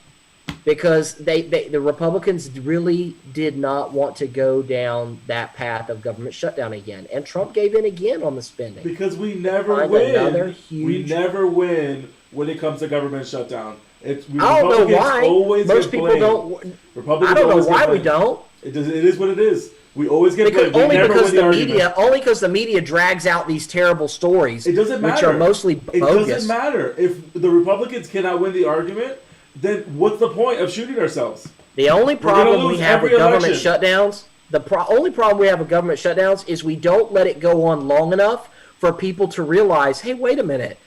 because the Republicans really did not want to go down that path of government shutdown again. And Trump gave in again on the spending. Because we never win. We never win when it comes to government shutdown. I don't know why. Most people don't. Republicans I don't know why we don't. It is what it is. We always get blamed. Only because the media drags out these terrible stories. It doesn't matter. Which are mostly bogus. It doesn't matter. If the Republicans cannot win the argument, then what's the point of shooting ourselves? The only problem we have with government shutdowns, only problem we have with government shutdowns is we don't let it go on long enough for people to realize, hey, wait a minute.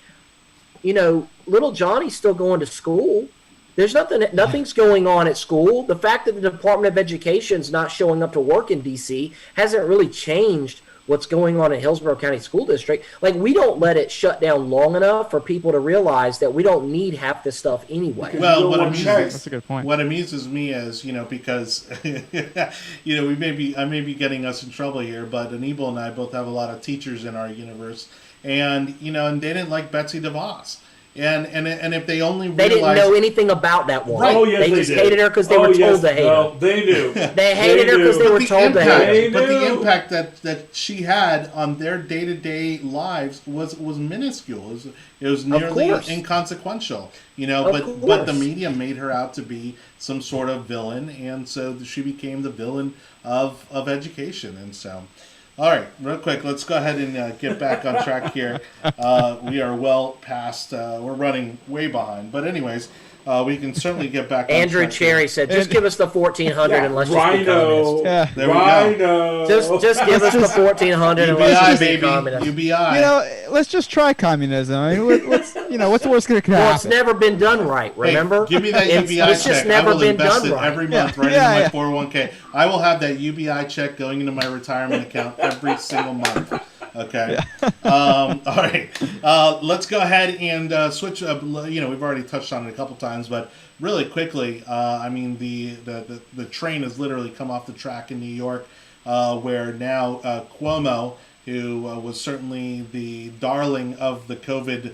Little Johnny's still going to school. There's nothing's going on at school. The fact that the Department of Education's not showing up to work in D.C. hasn't really changed what's going on in Hillsborough County School District. Like, we don't let it shut down long enough for people to realize that we don't need half this stuff anyway. Well, that's a good point. What amuses me is, because, I may be getting us in trouble here, but Anibal and I both have a lot of teachers in our universe, and they didn't like Betsy DeVos. And if they only realized... They didn't know anything about that woman. Right. Oh, yes, they just did. hated her because they were told to hate her. They knew. They hated her because they were told to hate her. But the impact that she had on their day-to-day lives was minuscule. It was nearly inconsequential. But the media made her out to be some sort of villain, and so she became the villain of education. And so... All right, real quick, let's go ahead and get back on track here. We are well past, we're running way behind. But anyways, we can certainly get back on track. Andrew Cherry said, just give us the 1400 and let's just be communist. Yeah. There we go. Just give us the 1400 and let's just be communist. UBI. Let's just try communism. I mean, what's what's going to happen? Well, it's never been done right, remember? Hey, give me that UBI check. It's just never been done right. Every month into my 401k. I will have that UBI check going into my retirement account every single month. Okay. All right. Let's go ahead and switch up. We've already touched on it a couple times, but really quickly, the train has literally come off the track in New York, where now Cuomo, who was certainly the darling of the COVID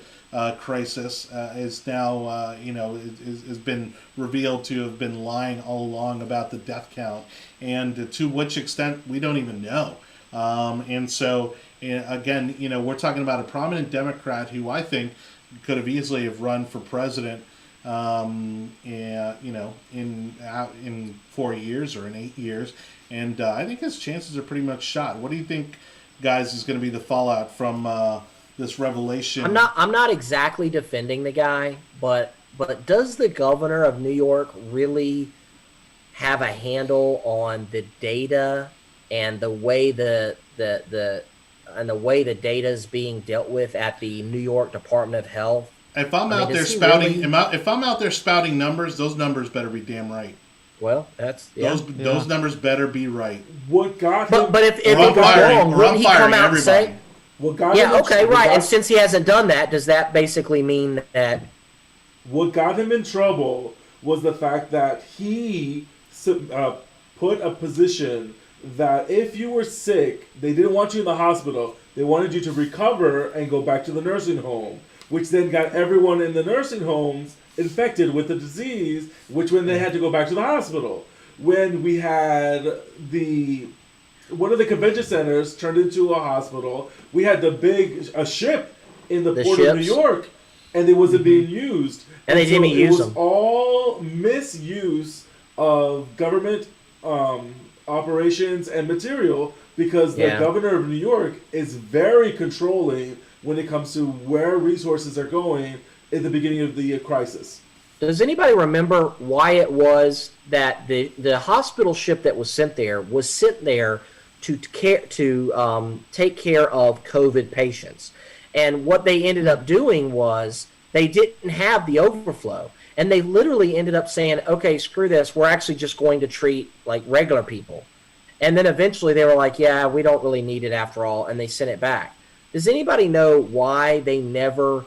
crisis, is now has been revealed to have been lying all along about the death count, and to which extent we don't even know. And so. And again, we're talking about a prominent Democrat who I think could have easily have run for president, in 4 years or in 8 years, and I think his chances are pretty much shot. What do you think, guys, is going to be the fallout from this revelation? I'm not exactly defending the guy, but does the governor of New York really have a handle on the data and the way the data is being dealt with at the New York Department of Health? If I'm out there spouting numbers, those numbers better be damn right. Well, those numbers better be right. What got him? But if it was wrong, wouldn't he come out and say? Right. And since he hasn't done that, does that basically mean that? What got him in trouble was the fact that he put a position that if you were sick, they didn't want you in the hospital. They wanted you to recover and go back to the nursing home, which then got everyone in the nursing homes infected with the disease, which when they had to go back to the hospital. When we had one of the convention centers turned into a hospital, we had a ship in the port of New York, and it wasn't being used. And they didn't even use them. It was all misuse of government operations and material, because the governor of New York is very controlling when it comes to where resources are going in the beginning of the crisis. Does anybody remember why it was that the hospital ship that was sent there to take care of COVID patients? And what they ended up doing was they didn't have the overflow. And they literally ended up saying, okay, screw this. We're actually just going to treat like regular people. And then eventually they were like, yeah, we don't really need it after all. And they sent it back. Does anybody know why they never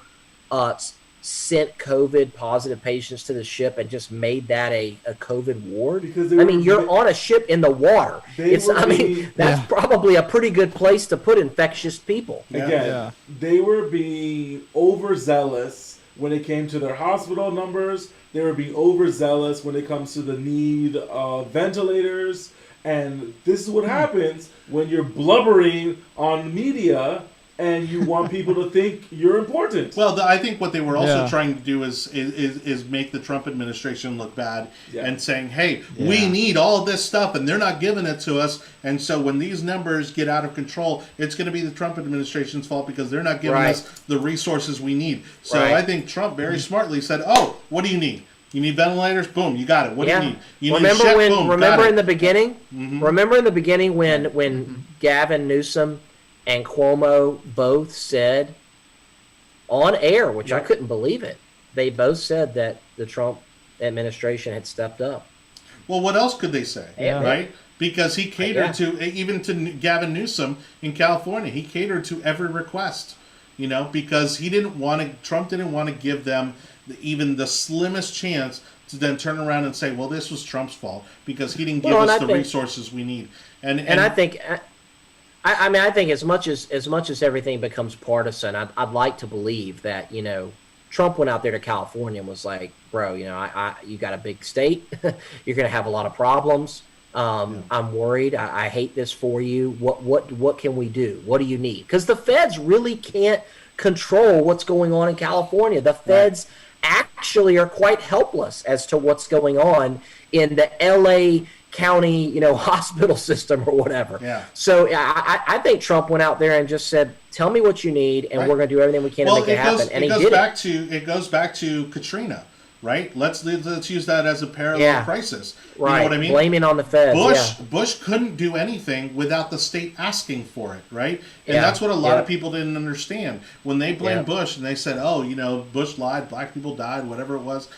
sent COVID positive patients to the ship and just made that a COVID ward? Because you're on a ship in the water. That's probably a pretty good place to put infectious people. Again, they were being overzealous when it came to their hospital numbers. They were being overzealous when it comes to the need of ventilators. And this is what happens when you're blubbering on media and you want people to think you're important. Well, I think what they were also trying to do is make the Trump administration look bad and saying, hey, we need all of this stuff and they're not giving it to us. And so when these numbers get out of control, it's going to be the Trump administration's fault because they're not giving us the resources we need. So I think Trump very smartly said, oh, what do you need? You need ventilators? Boom, you got it. What do you need? You remember need a when? Boom, remember in the beginning? Mm-hmm. Remember in the beginning when Gavin Newsom and Cuomo both said on air, which I couldn't believe it. They both said that the Trump administration had stepped up. Well, what else could they say, right? Because he catered to Gavin Newsom in California. He catered to every request, because Trump didn't want to give them even the slimmest chance to then turn around and say, well, this was Trump's fault because he didn't give us the resources we need. And I think, I think as much as everything becomes partisan, I'd like to believe that, Trump went out there to California and was like, bro, you got a big state. You're going to have a lot of problems. I'm worried. I hate this for you. What can we do? What do you need? Because the feds really can't control what's going on in California. The feds actually are quite helpless as to what's going on in the LA County, hospital system or whatever. Yeah. So I think Trump went out there and just said, "Tell me what you need, and we're going to do everything we can to make it happen." And it goes back to Katrina, right? Let's use that as a parallel crisis. You know what I mean? Blaming on the feds. Bush couldn't do anything without the state asking for it, right? And that's what a lot of people didn't understand when they blamed Bush and they said, "Oh, Bush lied, black people died, whatever it was."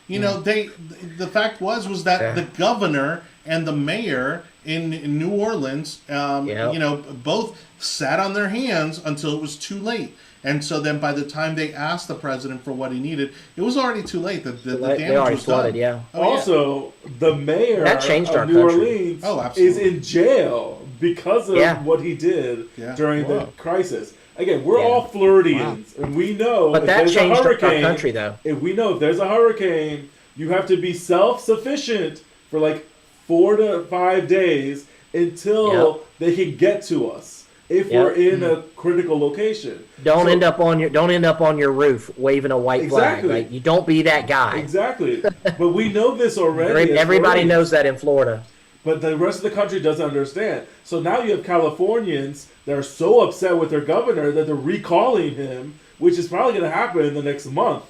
The fact was that the governor and the mayor in New Orleans, both sat on their hands until it was too late. And so then by the time they asked the president for what he needed, it was already too late. The damage was done. The mayor of New Orleans is in jail because of what he did during the crisis. Again, we're all Floridians, and we know but that changed our country, though. If there's a hurricane, you have to be self-sufficient for like 4 to 5 days until they can get to us. If we're in a critical location, don't end up on your roof waving a white flag. Like, you don't be that guy. Exactly, but we know this already. Everybody knows that in Florida. But the rest of the country doesn't understand. So now you have Californians that are so upset with their governor that they're recalling him, which is probably going to happen in the next month.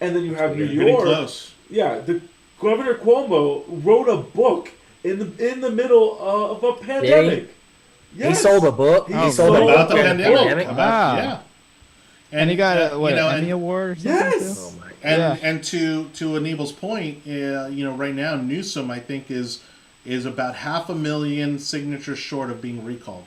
And then you have New York. Close. Yeah, the Governor Cuomo wrote a book in the middle of a pandemic. He sold a book. He sold about the pandemic. And he got an Emmy Award or something. Yes. Oh my God. And to Aníbal's point, right now Newsom I think is about 500,000 signatures short of being recalled.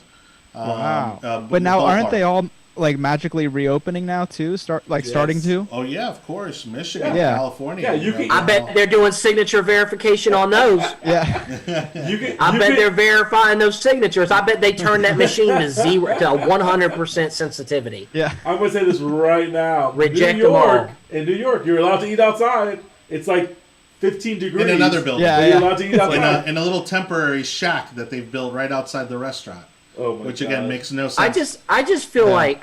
Wow. But now aren't they all like magically reopening now too? Starting Yes. to? Oh yeah, of course, Michigan, Yeah. California. Yeah, you can- I bet they're doing signature verification on those. Yeah. I bet they're verifying those signatures. I bet they turned that machine to 100% sensitivity. Yeah. I'm gonna say this right now. Reject New them York, all. in New York, you're allowed to eat outside. It's like 15 degrees. In another building. Yeah, But you're allowed to eat in outside. in a little temporary shack that they've built right outside the restaurant, Oh my which God. again makes no sense. I just feel Yeah.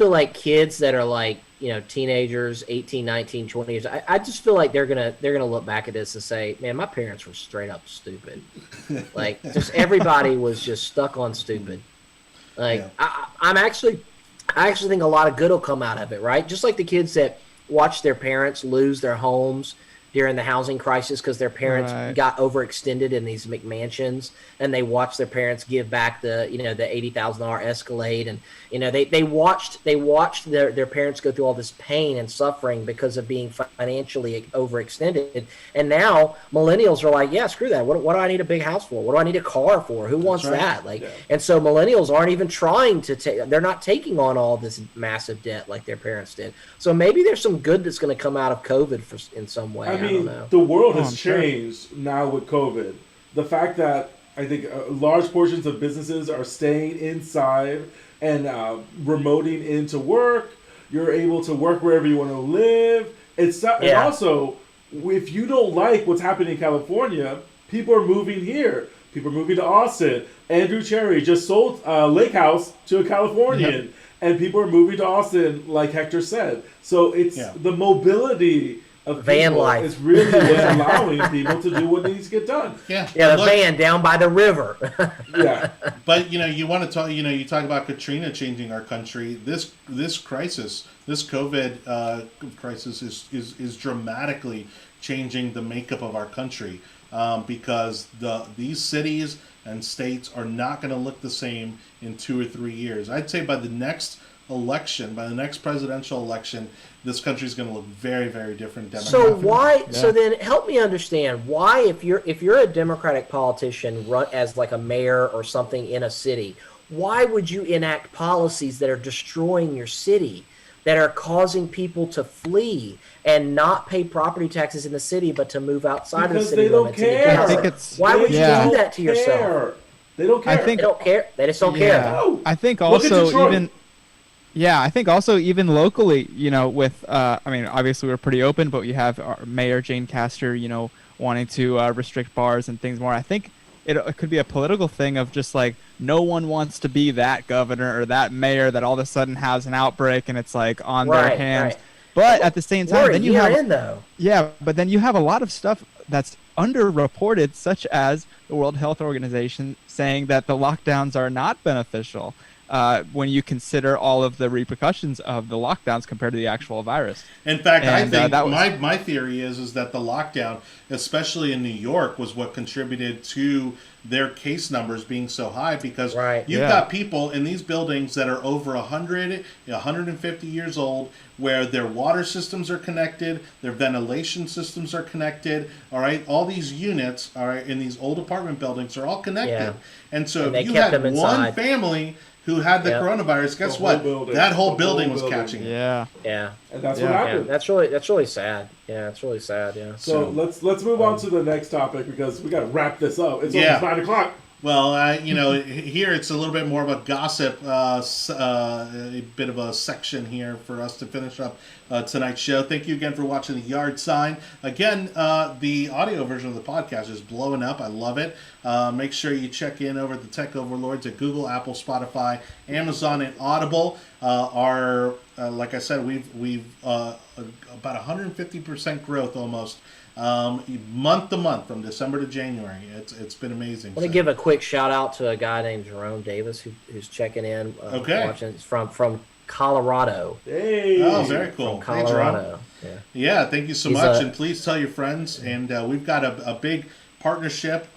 like kids that are like, teenagers, 18, 19, 20 years. I just feel like they're gonna look back at this and say, man, my parents were straight up stupid. Like, just everybody was just stuck on stupid. Like, Yeah. I actually think a lot of good will come out of it, right? Just like the kids that watched their parents lose their homes during the housing crisis because their parents Right. got overextended in these McMansions, and they watched their parents give back the $80,000 Escalade, and they watched their parents go through all this pain and suffering because of being financially overextended. And now millennials are like, yeah, screw that. What do I need a big house for? What do I need a car for? Who wants right. that? Like, Yeah. and so millennials aren't even trying to take. They're not taking on all this massive debt like their parents did. So maybe there's some good that's going to come out of COVID in some way. I I mean, don't know. the world Oh, has I'm sure. changed now with COVID. The fact that I think large portions of businesses are staying inside and remoting into work. You're able to work wherever you want to live. And Yeah. also, if you don't like what's happening in California, people are moving here. People are moving to Austin. Andrew Cherry just sold Lake House to a Californian. And people are moving to Austin, like Hector said. So it's the mobility of Van people life. is really what's allowing people to do what needs to get done. Yeah, Yeah, but the look, van down by the river. Yeah. But you want to talk. You talk about Katrina changing our country. This crisis, this COVID crisis, is dramatically changing the makeup of our country because these cities and states are not going to look the same in 2 or 3 years. I'd say by the next election, by the next presidential election, this country is going to look very, very different. So why? Yeah. So then, help me understand why, if you're a Democratic politician run as like a mayor or something in a city, why would you enact policies that are destroying your city, that are causing people to flee and not pay property taxes in the city, but to move outside of the Because city they don't limits? and to care. get I think outside? it's- Why would Yeah. you do that to yourself? They don't care. I think- They don't care. They just don't care. No. I think Look at also Detroit. I think also even locally, with I mean, obviously we're pretty open, but you have our Mayor Jane Castor, wanting to restrict bars and things more. I think it could be a political thing of just like no one wants to be that governor or that mayor that all of a sudden has an outbreak and it's like on their Right, hands. right. But at the same time, We're a then you year have in though. Yeah, but then you have a lot of stuff that's underreported, such as the World Health Organization saying that the lockdowns are not beneficial when you consider all of the repercussions of the lockdowns compared to the actual virus. In fact, I And, think that was- my theory is that the lockdown, especially in New York, was what contributed to their case numbers being so high because Right. you've Yeah. got people in these buildings that are over 150 years old where their water systems are connected, their ventilation systems are connected, all right? All these units, all right, in these old apartment buildings are all connected. Yeah. And so And they if you kept had them one inside. family who had the Yep. coronavirus, guess whole what? building. That whole The building whole was building. catching it. Yeah. Yeah. And that's Yeah. what Yeah, happened. that's really sad. Yeah, it's really sad. Yeah. So let's move on to the next topic because we got to wrap this up. It's Yeah. almost 9 o'clock. Well, here it's a little bit more of a gossip, a bit of a section here for us to finish up tonight's show. Thank you again for watching The Yard Sign. Again, the audio version of the podcast is blowing up. I love it. Make sure you check in over at the Tech Overlords at Google, Apple, Spotify, Amazon, and Audible. Like I said, we've about 150% growth almost. Month to month from December to January. It's been amazing. I want to give a quick shout out to a guy named Jerome Davis who's checking in, Okay. watching. It's from Colorado. Hey. Oh, very cool. From Hey, Jerome. Colorado. Yeah. Yeah, thank you so He's much, a- and please tell your friends. And we've got a big partnership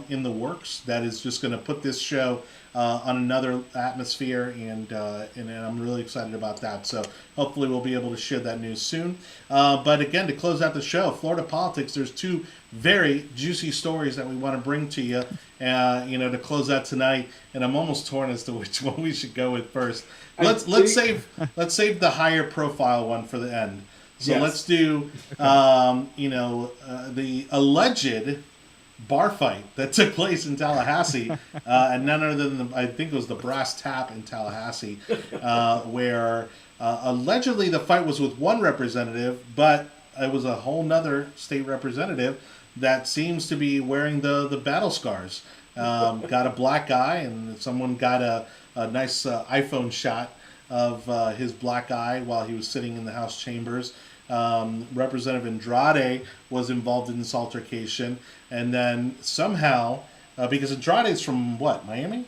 in the works that is just going to put this show on another atmosphere, and I'm really excited about that. So hopefully we'll be able to share that news soon. But again, to close out the show, Florida politics, there's two very juicy stories that we want to bring to you, to close out tonight. And I'm almost torn as to which one we should go with first. Let's save the higher profile one for the end. So Yes. let's do the alleged bar fight that took place in Tallahassee, and none other than I think it was the Brass Tap in Tallahassee, where allegedly the fight was with one representative, but it was a whole nother state representative that seems to be wearing the battle scars. Got a black eye, and someone got a nice iPhone shot of his black eye while he was sitting in the House chambers. Representative Andrade was involved in this altercation, and then somehow, because Andrade is from what, Miami?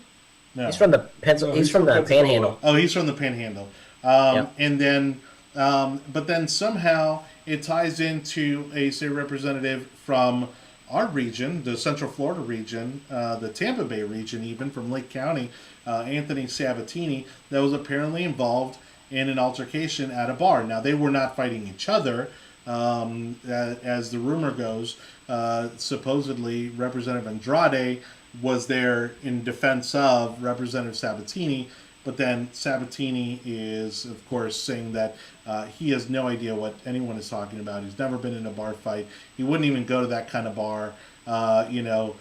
No, He's from the he's from the Panhandle. Oh, he's from the Panhandle. Yep. And then, but then somehow it ties into a state representative from our region, the Central Florida region, the Tampa Bay region, even from Lake County, Anthony Sabatini, that was apparently involved in an altercation at a bar. Now, they were not fighting each other, as the rumor goes. Supposedly, Representative Andrade was there in defense of Representative Sabatini, but then Sabatini is, of course, saying that he has no idea what anyone is talking about. He's never been in a bar fight. He wouldn't even go to that kind of bar, and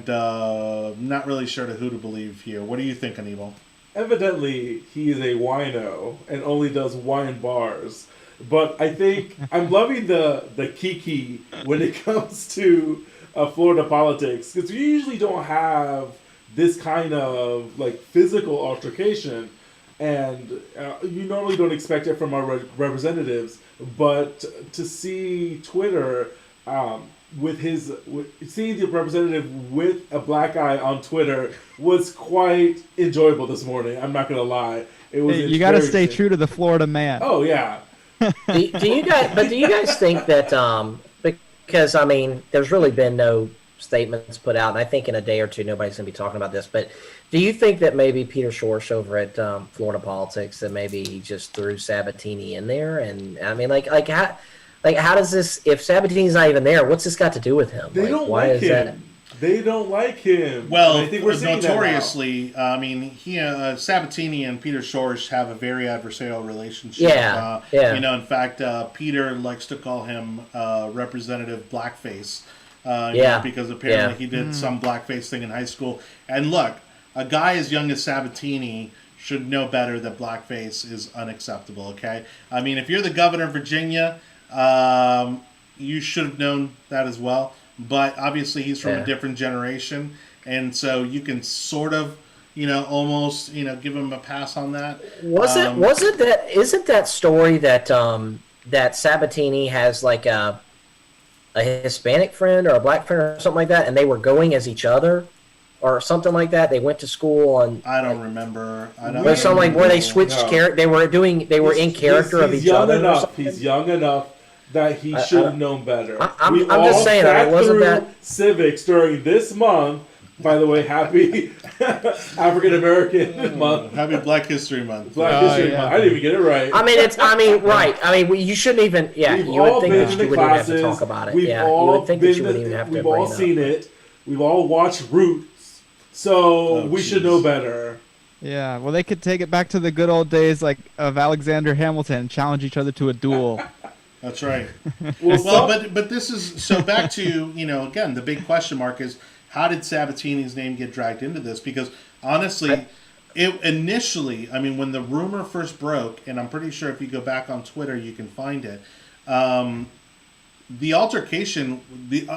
not really sure who to believe here. What do you think, Aníbal? Evidently, he is a wino and only does wine bars. But I think I'm loving the kiki when it comes to Florida politics, because we usually don't have this kind of physical altercation, and you normally don't expect it from our representatives. But to see Twitter seeing the representative with a black eye on Twitter was quite enjoyable this morning. I'm not gonna lie. It was. You got to stay true to the Florida man. Oh yeah. do you guys think that because there's really been no statements put out, and I think in a day or two nobody's going to be talking about this, but do you think that maybe Peter Schorsch over at Florida Politics, that maybe he just threw Sabatini in there? And how does this, if Sabatini's not even there, what's this got to do with him? They don't like him. They don't like him. Well, I think we're seeing notoriously, Sabatini and Peter Schorsch have a very adversarial relationship. Yeah. In fact, Peter likes to call him Representative Blackface. Because apparently he did some blackface thing in high school. And look, a guy as young as Sabatini should know better that blackface is unacceptable, okay? If you're the governor of Virginia, you should have known that as well. But obviously he's from a different generation, and so you can sort of, almost, give him a pass on that. Isn't that story that that Sabatini has a Hispanic friend or a black friend or something like that, and they were going as each other or something like that? They went to school and I don't remember. There's something where they switched character. They were in character of each other. He's young enough that he should have known better. I'm just saying, wasn't that civics during this month? By the way, happy African American month. Happy Black History Month. Black History Month. I didn't even get it right. Right. You shouldn't even. Yeah, you would think that you wouldn't even have to talk about it. You would think that you wouldn't even have to. We've all seen it. We've all watched Roots, so we should know better. Yeah, well, they could take it back to the good old days, of Alexander Hamilton, and challenge each other to a duel. That's right. But this is so back to again, the big question mark is, how did Sabatini's name get dragged into this? Because honestly, it initially, when the rumor first broke, and I'm pretty sure if you go back on Twitter you can find it, the altercation,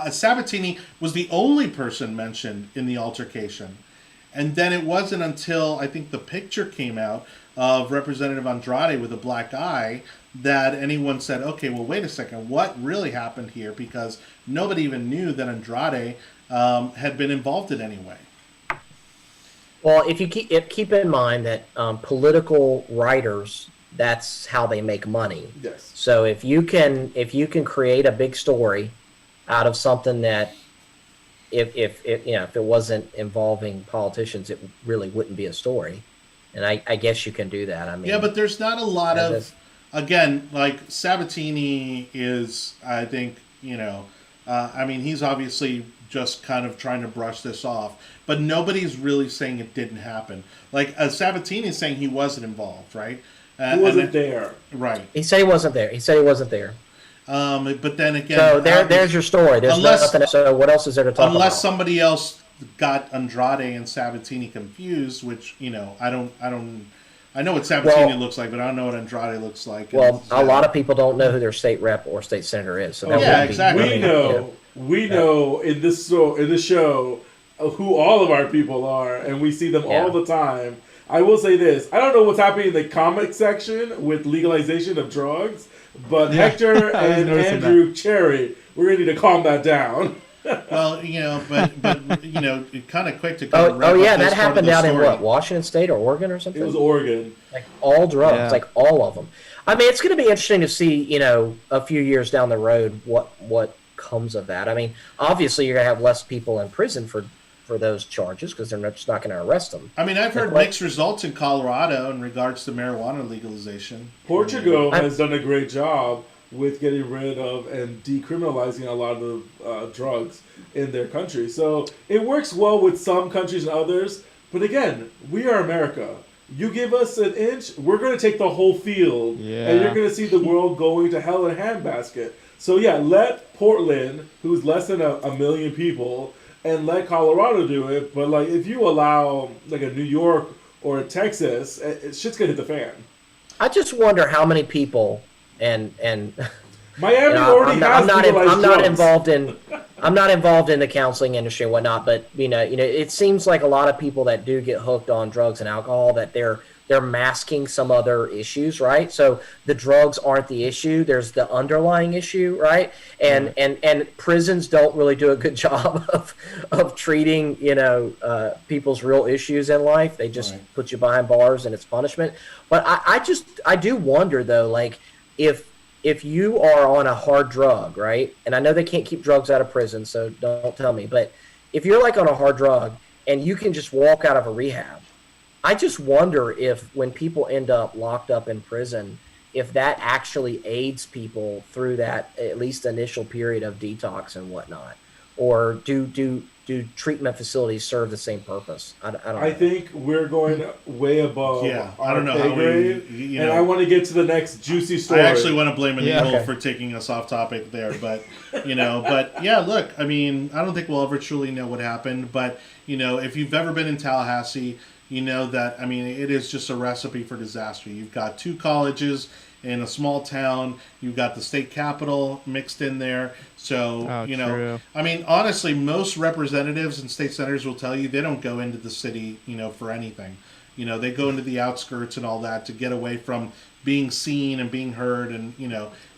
Sabatini was the only person mentioned in the altercation. And then it wasn't until I think the picture came out of Representative Andrade with a black eye that anyone said, okay, well, wait a second, what really happened here? Because nobody even knew that Andrade had been involved in any way. Well, if you keep in mind that political writers, that's how they make money. Yes. So if you can create a big story out of something that if you know if it wasn't involving politicians, it really wouldn't be a story. And I guess you can do that. I Yeah, mean, but there's not a lot as of, a, again, like Sabatini is, I think, I mean, he's obviously just kind of trying to brush this off, but nobody's really saying it didn't happen. Like Sabatini is saying he wasn't involved, right? He wasn't there. Right. he said he wasn't there. He said he wasn't there. But then again, So there's your story. There's unless nothing. So what else is there to talk unless about? somebody else got Andrade and Sabatini confused, which I know what Sabatini Well, looks like, but I don't know what Andrade looks like. well, a lot of people don't know who their state rep or state senator is. So that Yeah, wouldn't be- exactly. We I mean, know, we know in this show who all of our people are, and we see them all the time. I will say this: I don't know what's happening in the comic section with legalization of drugs, but Hector I was and noticing Andrew Cherry, we're gonna need to calm that down. Well, but kind of quick to kind of wrap Oh yeah, up this that part of happened the down in story. what, Washington State or Oregon or something? It was Oregon. Like all drugs, Yeah. like all of them. I mean, it's going to be interesting to see, a few years down the road what comes of that. I mean, obviously you're going to have less people in prison for those charges because they're just not going to arrest them. I mean, I've heard Like- mixed results in Colorado in regards to marijuana legalization. Portugal I- has done a great job with getting rid of and decriminalizing a lot of the drugs in their country. So it works well with some countries and others. But again, we are America. You give us an inch, we're going to take the whole field. Yeah. And you're going to see the world going to hell in a handbasket. So yeah, let Portland, who's less than a million people, and let Colorado do it. But like, if you allow like a New York or a Texas, shit's going to hit the fan. I just wonder how many people and Miami already has legalized I'm not drugs. involved in the counseling industry and whatnot, but it seems like a lot of people that do get hooked on drugs and alcohol that they're masking some other issues, right? So the drugs aren't the issue. There's the underlying issue, right? And prisons don't really do a good job of treating, people's real issues in life. They just put you behind bars and it's punishment. But I do wonder though, like if you are on a hard drug, right? And I know they can't keep drugs out of prison, so don't tell me. But if you're like on a hard drug and you can just walk out of a rehab, I just wonder if when people end up locked up in prison, if that actually aids people through that at least initial period of detox and whatnot, or do treatment facilities serve the same purpose? I don't know. I think we're going way above I don't know pay how grade, and I want to get to the next juicy story. I actually want to blame Anil okay. for taking us off topic there, but look, I mean, I don't think we'll ever truly know what happened, but if you've ever been in Tallahassee, you know that, I mean, it is just a recipe for disaster. You've got two colleges in a small town. You've got the state capitol mixed in there. So, True. I mean, honestly, most representatives and state senators will tell you they don't go into the city, for anything. They go into the outskirts and all that to get away from being seen and being heard, and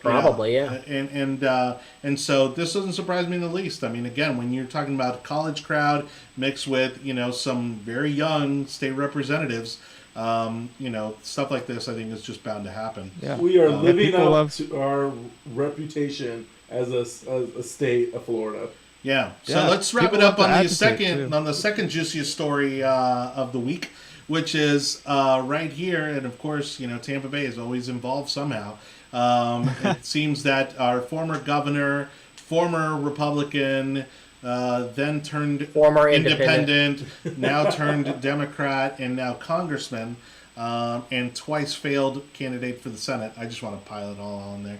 Probably, yeah. And so this doesn't surprise me in the least. I mean, again, when you're talking about a college crowd mixed with some very young state representatives, stuff like this, I think, is just bound to happen. Yeah. We are living people up to our reputation as a state of Florida. Yeah. So Yeah, let's wrap it people up love to on advocate, the second juiciest story of the week, which is right here, and of course, Tampa Bay is always involved somehow. It seems that our former governor, former Republican, then turned Former independent, now turned Democrat, and now congressman, and twice failed candidate for the Senate. I just want to pile it all on there.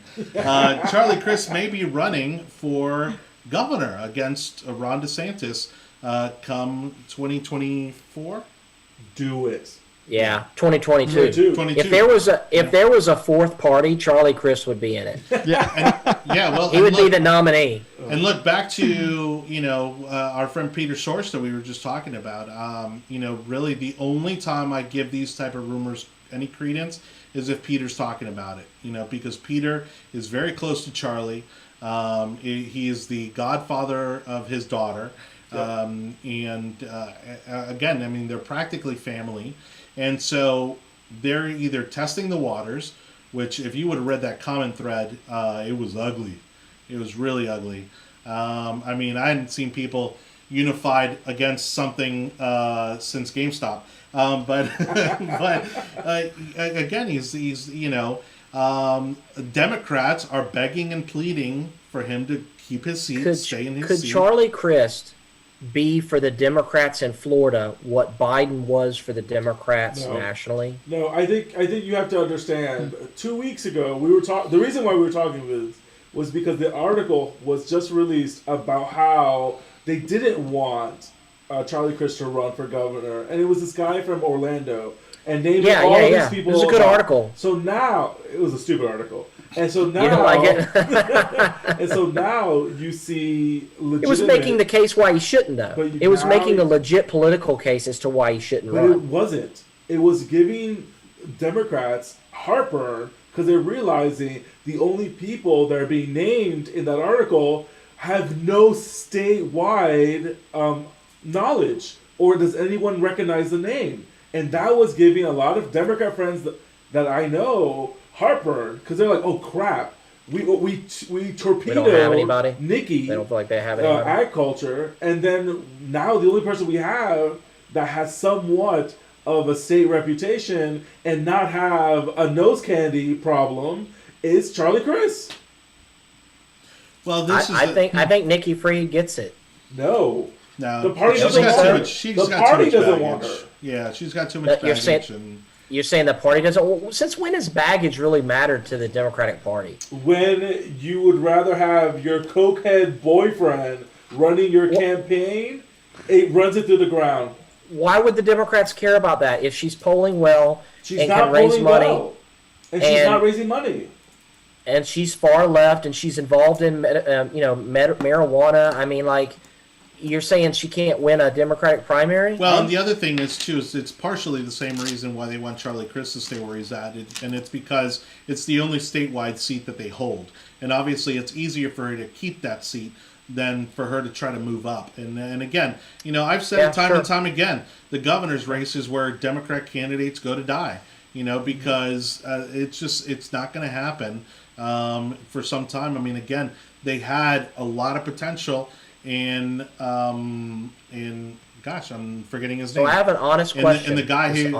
Charlie Crist may be running for governor against Ron DeSantis come 2024. Do it. Yeah, 2022. 22. If there was a fourth party, Charlie Crist would be in it. Well, He would be the nominee. And look back to our friend Peter Schorsch that we were just talking about. Really the only time I give these type of rumors any credence is if Peter's talking about it. Because Peter is very close to Charlie. He is the godfather of his daughter. Again, I mean, they're practically family. And so they're either testing the waters, which if you would have read that comment thread, it was ugly. It was really ugly. I mean, I hadn't seen people unified against something since GameStop. But but again, he's Democrats are begging and pleading for him to keep his seat, stay in his could seat. Charlie Crist be for the Democrats in Florida what Biden was for the Democrats nationally? No, I think you have to understand. 2 weeks ago, we were talking. The reason why we were talking was because the article was just released about how they didn't want Charlie Crist to run for governor, and it was this guy from Orlando, and named all of these people. It was a good article. So now it was a stupid article, and so now you don't like it. and so now you see legitimate. It was making the case why he shouldn't though. It was making a legit political case as to why he shouldn't run. But it wasn't. It was giving Democrats heartburn because they're realizing the only people that are being named in that article have no statewide knowledge, or does anyone recognize the name? And that was giving a lot of Democrat friends that I know heartburn because they're like, "Oh crap, we torpedoed we don't have anybody. Nikki. They don't feel like they have anybody. Agriculture, and then now the only person we have that has somewhat of a state reputation and not have a nose candy problem is Charlie Crist." Well, I think Nikki Fried gets it. No. No, the party she's doesn't got want too her. much. She's The got party too much doesn't baggage. want her. Yeah, she's got too much baggage. You're saying the party doesn't. Well, since when has baggage really mattered to the Democratic Party? When you would rather have your cokehead boyfriend running your campaign, it runs it through the ground. Why would the Democrats care about that if she's polling well She's and not can raise polling money? well, and she's not raising money. And she's far left, and she's involved in marijuana. I mean, like, you're saying she can't win a Democratic primary? Well, and the other thing is too is it's partially the same reason why they want Charlie Crist to stay where he's at, and it's because it's the only statewide seat that they hold, and obviously it's easier for her to keep that seat than for her to try to move up. And again, I've said it time and time again, the governor's race is where Democrat candidates go to die. Because it's not going to happen for some time. I mean, again, they had a lot of potential in gosh, I'm forgetting his name. So I have an honest question. And the guy who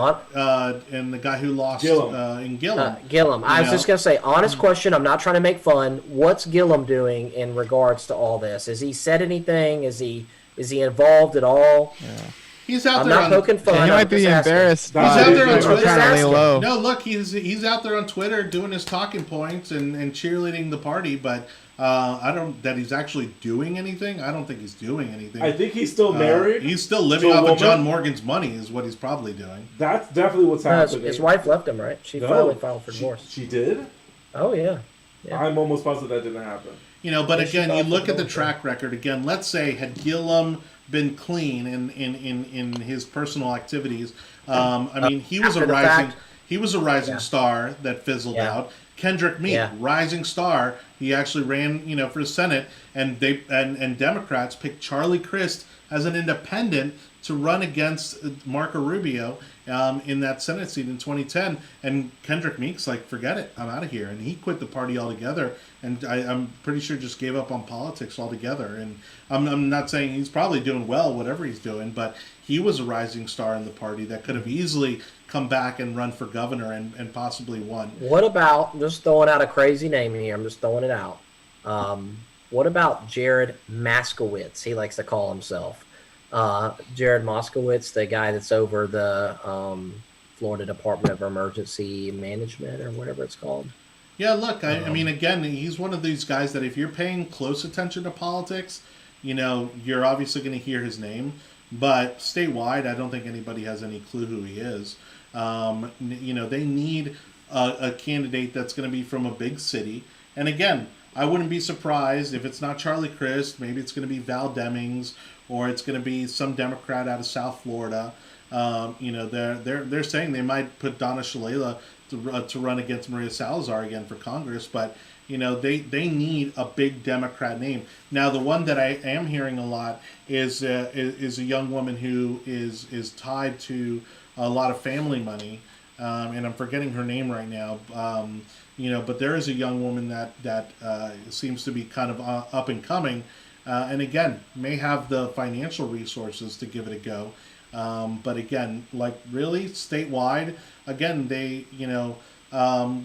lost in Gillum. Gillum. I was just going to say, honest question. I'm not trying to make fun. What's Gillum doing in regards to all this? Has he said anything? Is he involved at all? Yeah. He's out I'm there. not poking fun. He might be embarrassed. He's out there on Twitter. Trying to lay low. No, look, he's out there on Twitter doing his talking points and cheerleading the party, but I don't that he's actually doing anything. I don't think he's doing anything. I think he's still married. He's still living off of John Morgan's money, is what he's probably doing. That's definitely what's happening. His wife left him, right? She finally filed for divorce. She did? Oh yeah. I'm almost positive that didn't happen. But again, you look at the track record. Again, let's say had Gillum been clean in his personal activities. I mean, he was a rising star that fizzled out. Kendrick Meek, rising star. He actually ran, for the Senate, and Democrats picked Charlie Crist as an independent to run against Marco Rubio in that Senate seat in 2010. And Kendrick Meek's like, forget it, I'm out of here. And he quit the party altogether. And I'm pretty sure just gave up on politics altogether. And I'm not saying he's probably doing well, whatever he's doing, but he was a rising star in the party that could have easily come back and run for governor and possibly won. What about, just throwing out a crazy name here, I'm just throwing it out. What about Jared Moskowitz? He likes to call himself. Jared Moskowitz, the guy that's over the Florida Department of Emergency Management or whatever it's called. Yeah, look, I mean, again, he's one of these guys that if you're paying close attention to politics, you're obviously going to hear his name. But statewide, I don't think anybody has any clue who he is. They need a candidate that's going to be from a big city. And again, I wouldn't be surprised if it's not Charlie Crist. Maybe it's going to be Val Demings, or it's going to be some Democrat out of South Florida. They're saying they might put Donna Shalala to run against Maria Salazar again for Congress, but they need a big Democrat name. Now, the one that I am hearing a lot is a young woman who is tied to a lot of family money, and I'm forgetting her name right now. But there is a young woman that seems to be kind of up and coming, and again, may have the financial resources to give it a go. But again, like really statewide, again,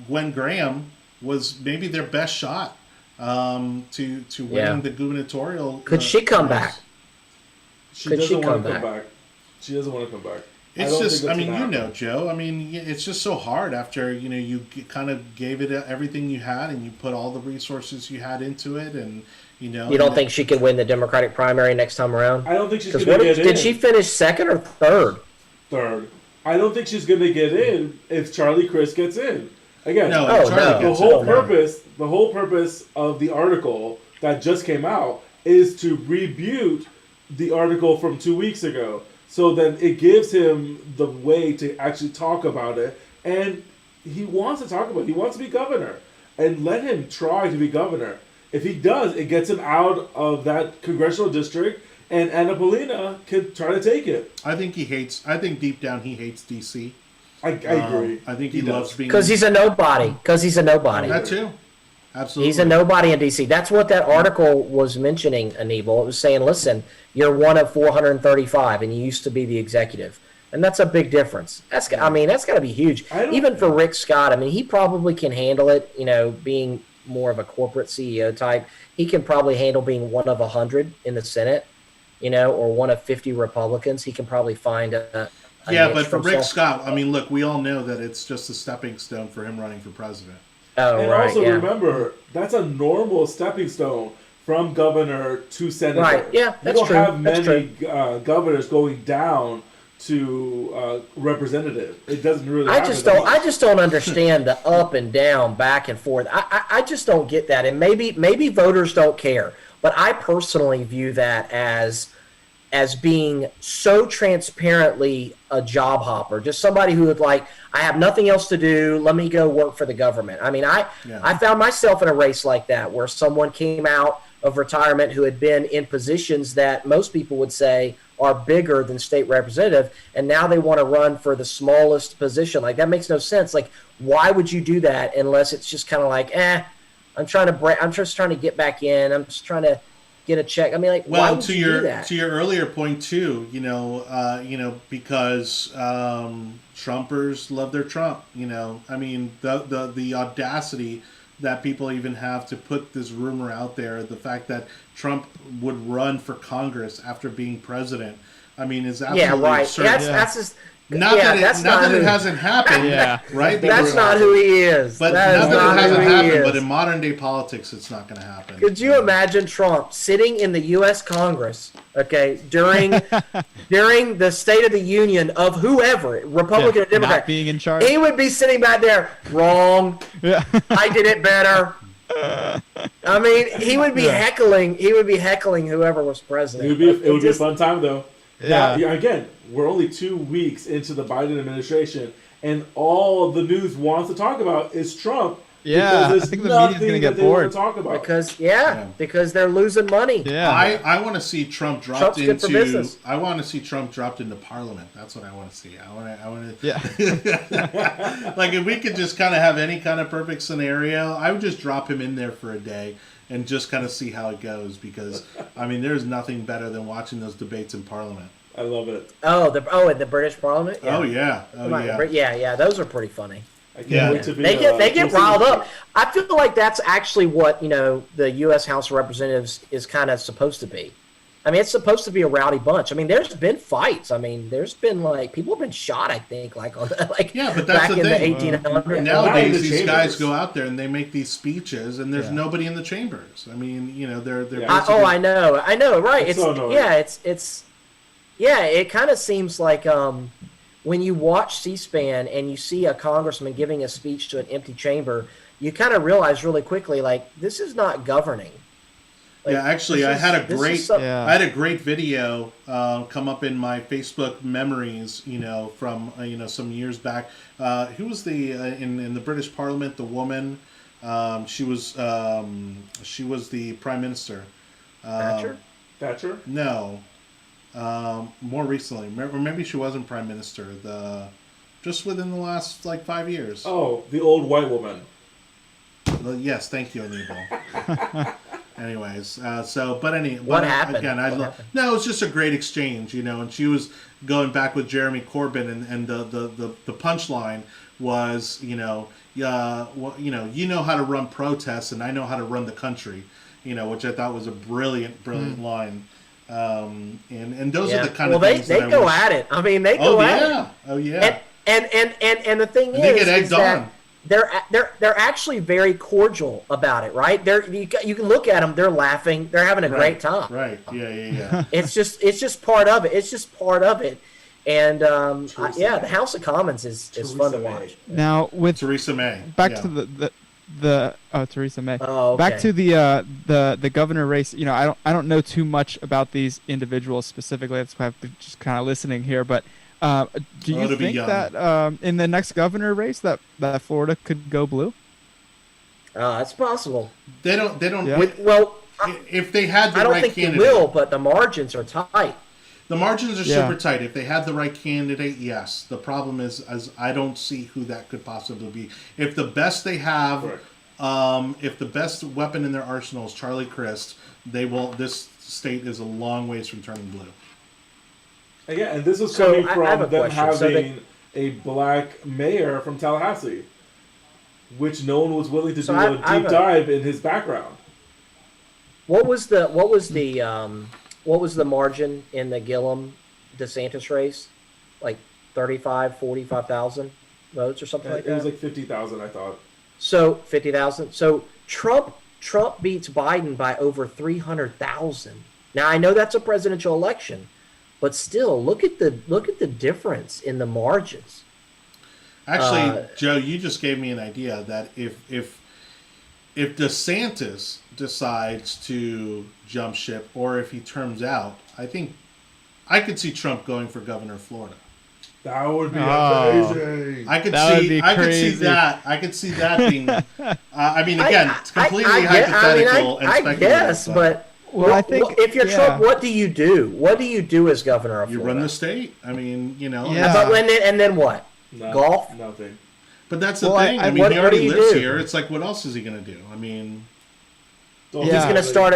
Gwen Graham was maybe their best shot to winning the gubernatorial. Could she come back? She Could doesn't she want come to come back? back. She doesn't want to come back. It's just, I mean, Joe. I mean, it's just so hard after you kind of gave it everything you had, and you put all the resources you had into it, and you don't think she could win the Democratic primary next time around? I don't think she's going to get in. Did she finish second or third? Third. I don't think she's going to get in if Charlie Crist gets in. Again, the whole purpose of the article that just came out is to rebuke the article from 2 weeks ago. So then it gives him the way to actually talk about it. And he wants to talk about it. He wants to be governor. And let him try to be governor. If he does, it gets him out of that congressional district, and Anna Paulina can try to take it. I think deep down he hates D.C. I agree. I think he loves being... Because he's a nobody. That too. Absolutely. He's a nobody in D.C. That's what that article was mentioning, Anibal. It was saying, listen, you're one of 435, and you used to be the executive. And that's a big difference. That's got to be huge. Even for Rick Scott, I mean, he probably can handle it, being more of a corporate CEO type. He can probably handle being one of 100 in the Senate, or one of 50 Republicans. He can probably find a but for Rick Scott, I mean, look, we all know that it's just a stepping stone for him running for president. Oh, and right, also remember, that's a normal stepping stone from governor to senator. Right, yeah, that's true. You don't have many governors going down to representative. It doesn't really I just don't understand the up and down, back and forth. I just don't get that. And maybe voters don't care. But I personally view that as being so transparently a job hopper, just somebody who would I have nothing else to do, let me go work for the government. I mean, I found myself in a race like that where someone came out of retirement who had been in positions that most people would say are bigger than state representative, and now they want to run for the smallest position. That makes no sense. Why would you do that unless it's just kind of I'm just trying to get back in. I'm just trying to get a check. I mean, why would you do that? To your earlier point too, because Trumpers love their Trump. I mean, the audacity that people even have to put this rumor out there, the fact that Trump would run for Congress after being president, I mean, is absolutely absurd. That's just. Not that it hasn't happened, right? That's not who he is. But not that it hasn't happened, but in modern day politics, it's not going to happen. Could you imagine Trump sitting in the U.S. Congress, during the State of the Union of whoever, Republican or Democrat, not being in charge? He would be sitting back there, wrong. Yeah. I did it better. I mean, he would be heckling. He would be heckling whoever was president. It would be a fun time, though. Yeah. Now, again, we're only 2 weeks into the Biden administration, and all the news wants to talk about is Trump. Yeah, I think the media's going to get bored. Talk about. Because they're losing money. Yeah, I want to see Trump dropped into. I want to see Trump dropped into Parliament. That's what I want to see. I want to. Yeah. If we could just kind of have any kind of perfect scenario, I would just drop him in there for a day and just kind of see how it goes. Because I mean, there's nothing better than watching those debates in Parliament. I love it. In the British Parliament. Yeah. Yeah. Those are pretty funny. I can't wait to be. They get riled up. I feel like that's actually what the U.S. House of Representatives is kind of supposed to be. I mean, it's supposed to be a rowdy bunch. I mean, there's been fights. I mean, there's been people have been shot. I think but that's back the in thing. the 1800s. Nowadays, these guys go out there and they make these speeches, and there's nobody in the chambers. I mean, they're. I know, right? It's so annoying. It kind of seems like when you watch C-SPAN and you see a congressman giving a speech to an empty chamber, you kind of realize really quickly, this is not governing. Actually, I had a great video come up in my Facebook memories, from some years back. Who was in the British Parliament? The woman, she was the Prime Minister. Thatcher? No. More recently, maybe she wasn't Prime Minister. Just within the last 5 years. Oh, the old white woman. Yes, thank you, Anibal. Anyways, What happened? again, What happened? no, it was just a great exchange, and she was going back with Jeremy Corbyn, and the punchline was, you know how to run protests, and I know how to run the country, which I thought was a brilliant line. And those are the kind of things they that go I wish... at it. I mean, they go at it. Oh yeah. And the thing And they get is egged that on. they're actually very cordial about it, right? You can look at them; they're laughing, they're having a great time. Right? Yeah. It's just part of it. It's just part of it. And the House of Commons is fun to watch. Now with Theresa May. back to the Theresa May. Oh, okay. Back to the governor race. I don't know too much about these individuals specifically. That's why I'm just kind of listening here. But do you think that in the next governor race that Florida could go blue? It's possible. They don't. Yeah. If they had the I don't right think candidate, they will, but the margins are tight. the margins are super tight. If they had the right candidate, yes. The problem is I don't see who that could possibly be. If the best they have, if the best weapon in their arsenal is Charlie Crist, they will. This state is a long ways from turning blue. Yeah, and this is coming from them question. having a black mayor from Tallahassee, which no one was willing to do a deep dive in his background. What was the margin in the Gillum DeSantis race? Like 45,000 votes or something like that? It was like 50,000, I thought. So 50,000. So Trump beats Biden by over 300,000. Now I know that's a presidential election, but still, look at the difference in the margins. Actually, Joe, you just gave me an idea that if DeSantis decides to jump ship, or if he turns out, I think I could see Trump going for governor of Florida. That would be amazing. I could see that being. I mean, again, it's completely hypothetical and speculative. I guess, but. Well, I think if you're Trump, what do you do? What do you do as governor of Florida? You run the state. I mean, Yeah. But and then what? Golf? Nothing. But that's the thing. I mean, he already lives here. It's like, what else is he going to do? I mean, he's going to start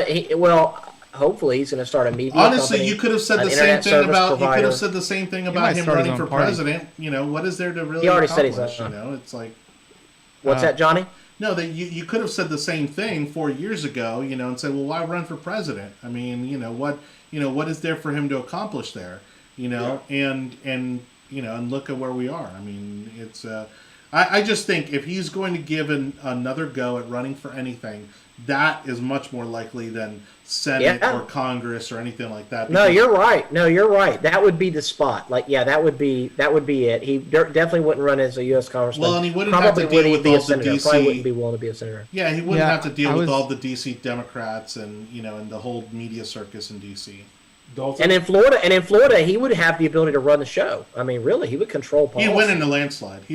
hopefully he's going to start a media honestly, company, you could have said the same thing about him running for president. What is there to really? He already accomplish? said he's it's like. What's that, Johnny? No, you could have said the same thing 4 years ago, and said, well, why run for president? I mean, what is there for him to accomplish there? And look at where we are. I mean, it's. I just think if he's going to give another go at running for anything, that is much more likely than Senate or Congress or anything like that. No, you're right. That would be the spot. That would be it. He definitely wouldn't run as a U.S. congressman. Well, and he wouldn't have to deal with all the DC. Probably wouldn't be willing to be a senator. Yeah, he wouldn't have to deal with all the DC Democrats and and the whole media circus in DC. Dalton? And in Florida, he would have the ability to run the show. I mean, really, he would control policy. He'd win in a landslide.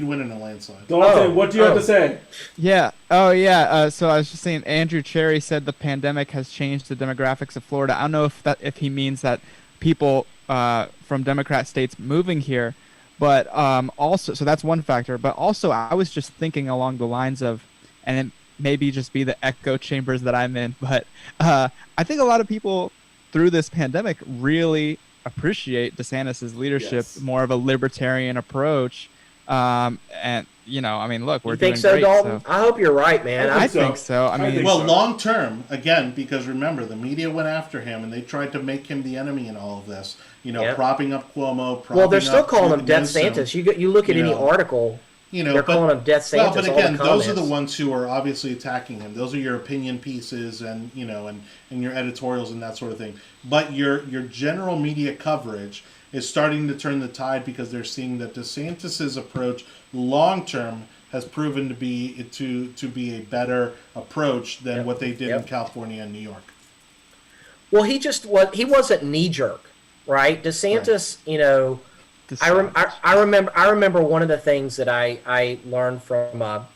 Dalton, what do you have to say? Yeah. Oh, yeah. So I was just saying, Andrew Cherry said the pandemic has changed the demographics of Florida. I don't know if he means that people from Democrat states moving here, but also, so that's one factor. But also, I was just thinking along the lines of, and it maybe just be the echo chambers that I'm in, but I think a lot of people through this pandemic really appreciate DeSantis' leadership, more of a libertarian approach. And, I mean, look, we're doing great. You think so, Dalton? I hope you're right, man. I think so. I mean, long term, again, because remember, the media went after him and they tried to make him the enemy in all of this. Propping up Cuomo. Well, they're still calling him Death Santis. You look at any article. They're calling him Death Santis. Well, but again, those are the ones who are obviously attacking him. Those are your opinion pieces and and your editorials and that sort of thing. But your general media coverage is starting to turn the tide because they're seeing that DeSantis' approach long term has proven to be a better approach than what they did in California and New York. Well, he wasn't knee jerk, right? DeSantis, I remember one of the things that I learned from a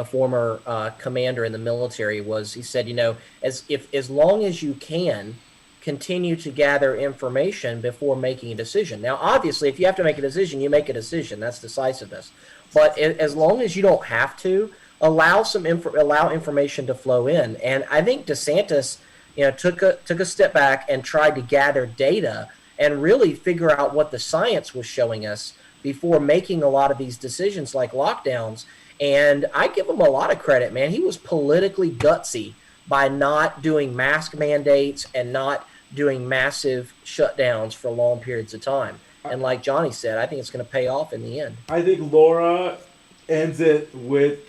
former commander in the military was he said, as long as you can continue to gather information before making a decision. Now, obviously, if you have to make a decision, you make a decision. That's decisiveness. But as long as you don't have to, allow information to flow in. And I think DeSantis took a step back and tried to gather data and really figure out what the science was showing us before making a lot of these decisions like lockdowns. And I give him a lot of credit, man. He was politically gutsy by not doing mask mandates and not doing massive shutdowns for long periods of time. And like Johnny said, I think it's going to pay off in the end. I think Laura ends it with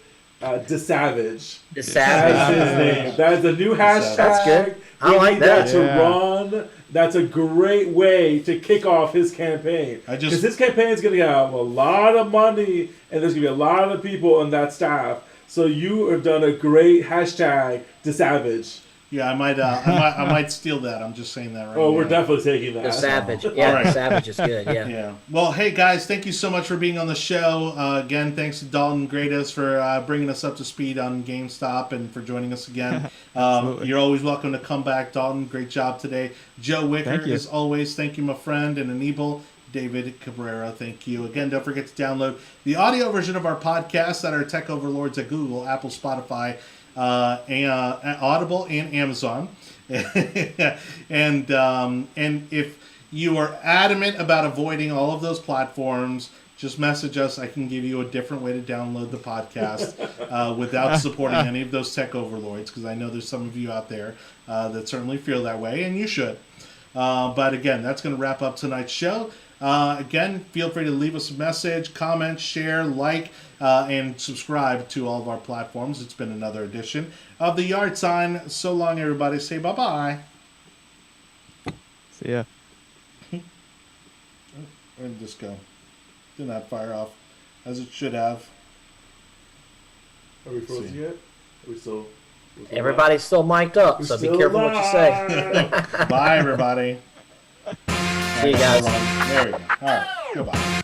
DeSavage. DeSavage. That's his name. That is a new hashtag. That's good. I We like need that. to run. That's a great way to kick off his campaign. Because his campaign is going to have a lot of money, and there's going to be a lot of people on that staff. So you have done a great hashtag DeSavage. Yeah, I might steal that. I'm just saying that right now. Oh, we're definitely taking that. The Savage. Yeah, right. the Savage is good. Yeah. Yeah. Well, hey, guys, thank you so much for being on the show. Again, thanks to Dalton Greatus for bringing us up to speed on GameStop and for joining us again. You're always welcome to come back, Dalton. Great job today. Joe Wicker, as always, thank you, my friend. And Anibal David Cabrera, thank you. Again, don't forget to download the audio version of our podcast at our tech overlords at Google, Apple, Spotify, and Audible and Amazon. and if you are adamant about avoiding all of those platforms, just message us. I can give you a different way to download the podcast without supporting any of those tech overlords, because I know there's some of you out there that certainly feel that way, and you should. But again, that's going to wrap up tonight's show. Again, feel free to leave us a message, comment, share, like, and subscribe to all of our platforms. It's been another edition of The Yard Sign. So long, everybody. Say bye-bye. See ya. Where did this go? Did not fire off as it should have. Are we frozen yet? Are we still... Everybody's still mic'd up, so be careful what you say. Bye, everybody. See you guys. There we go. All right. Goodbye.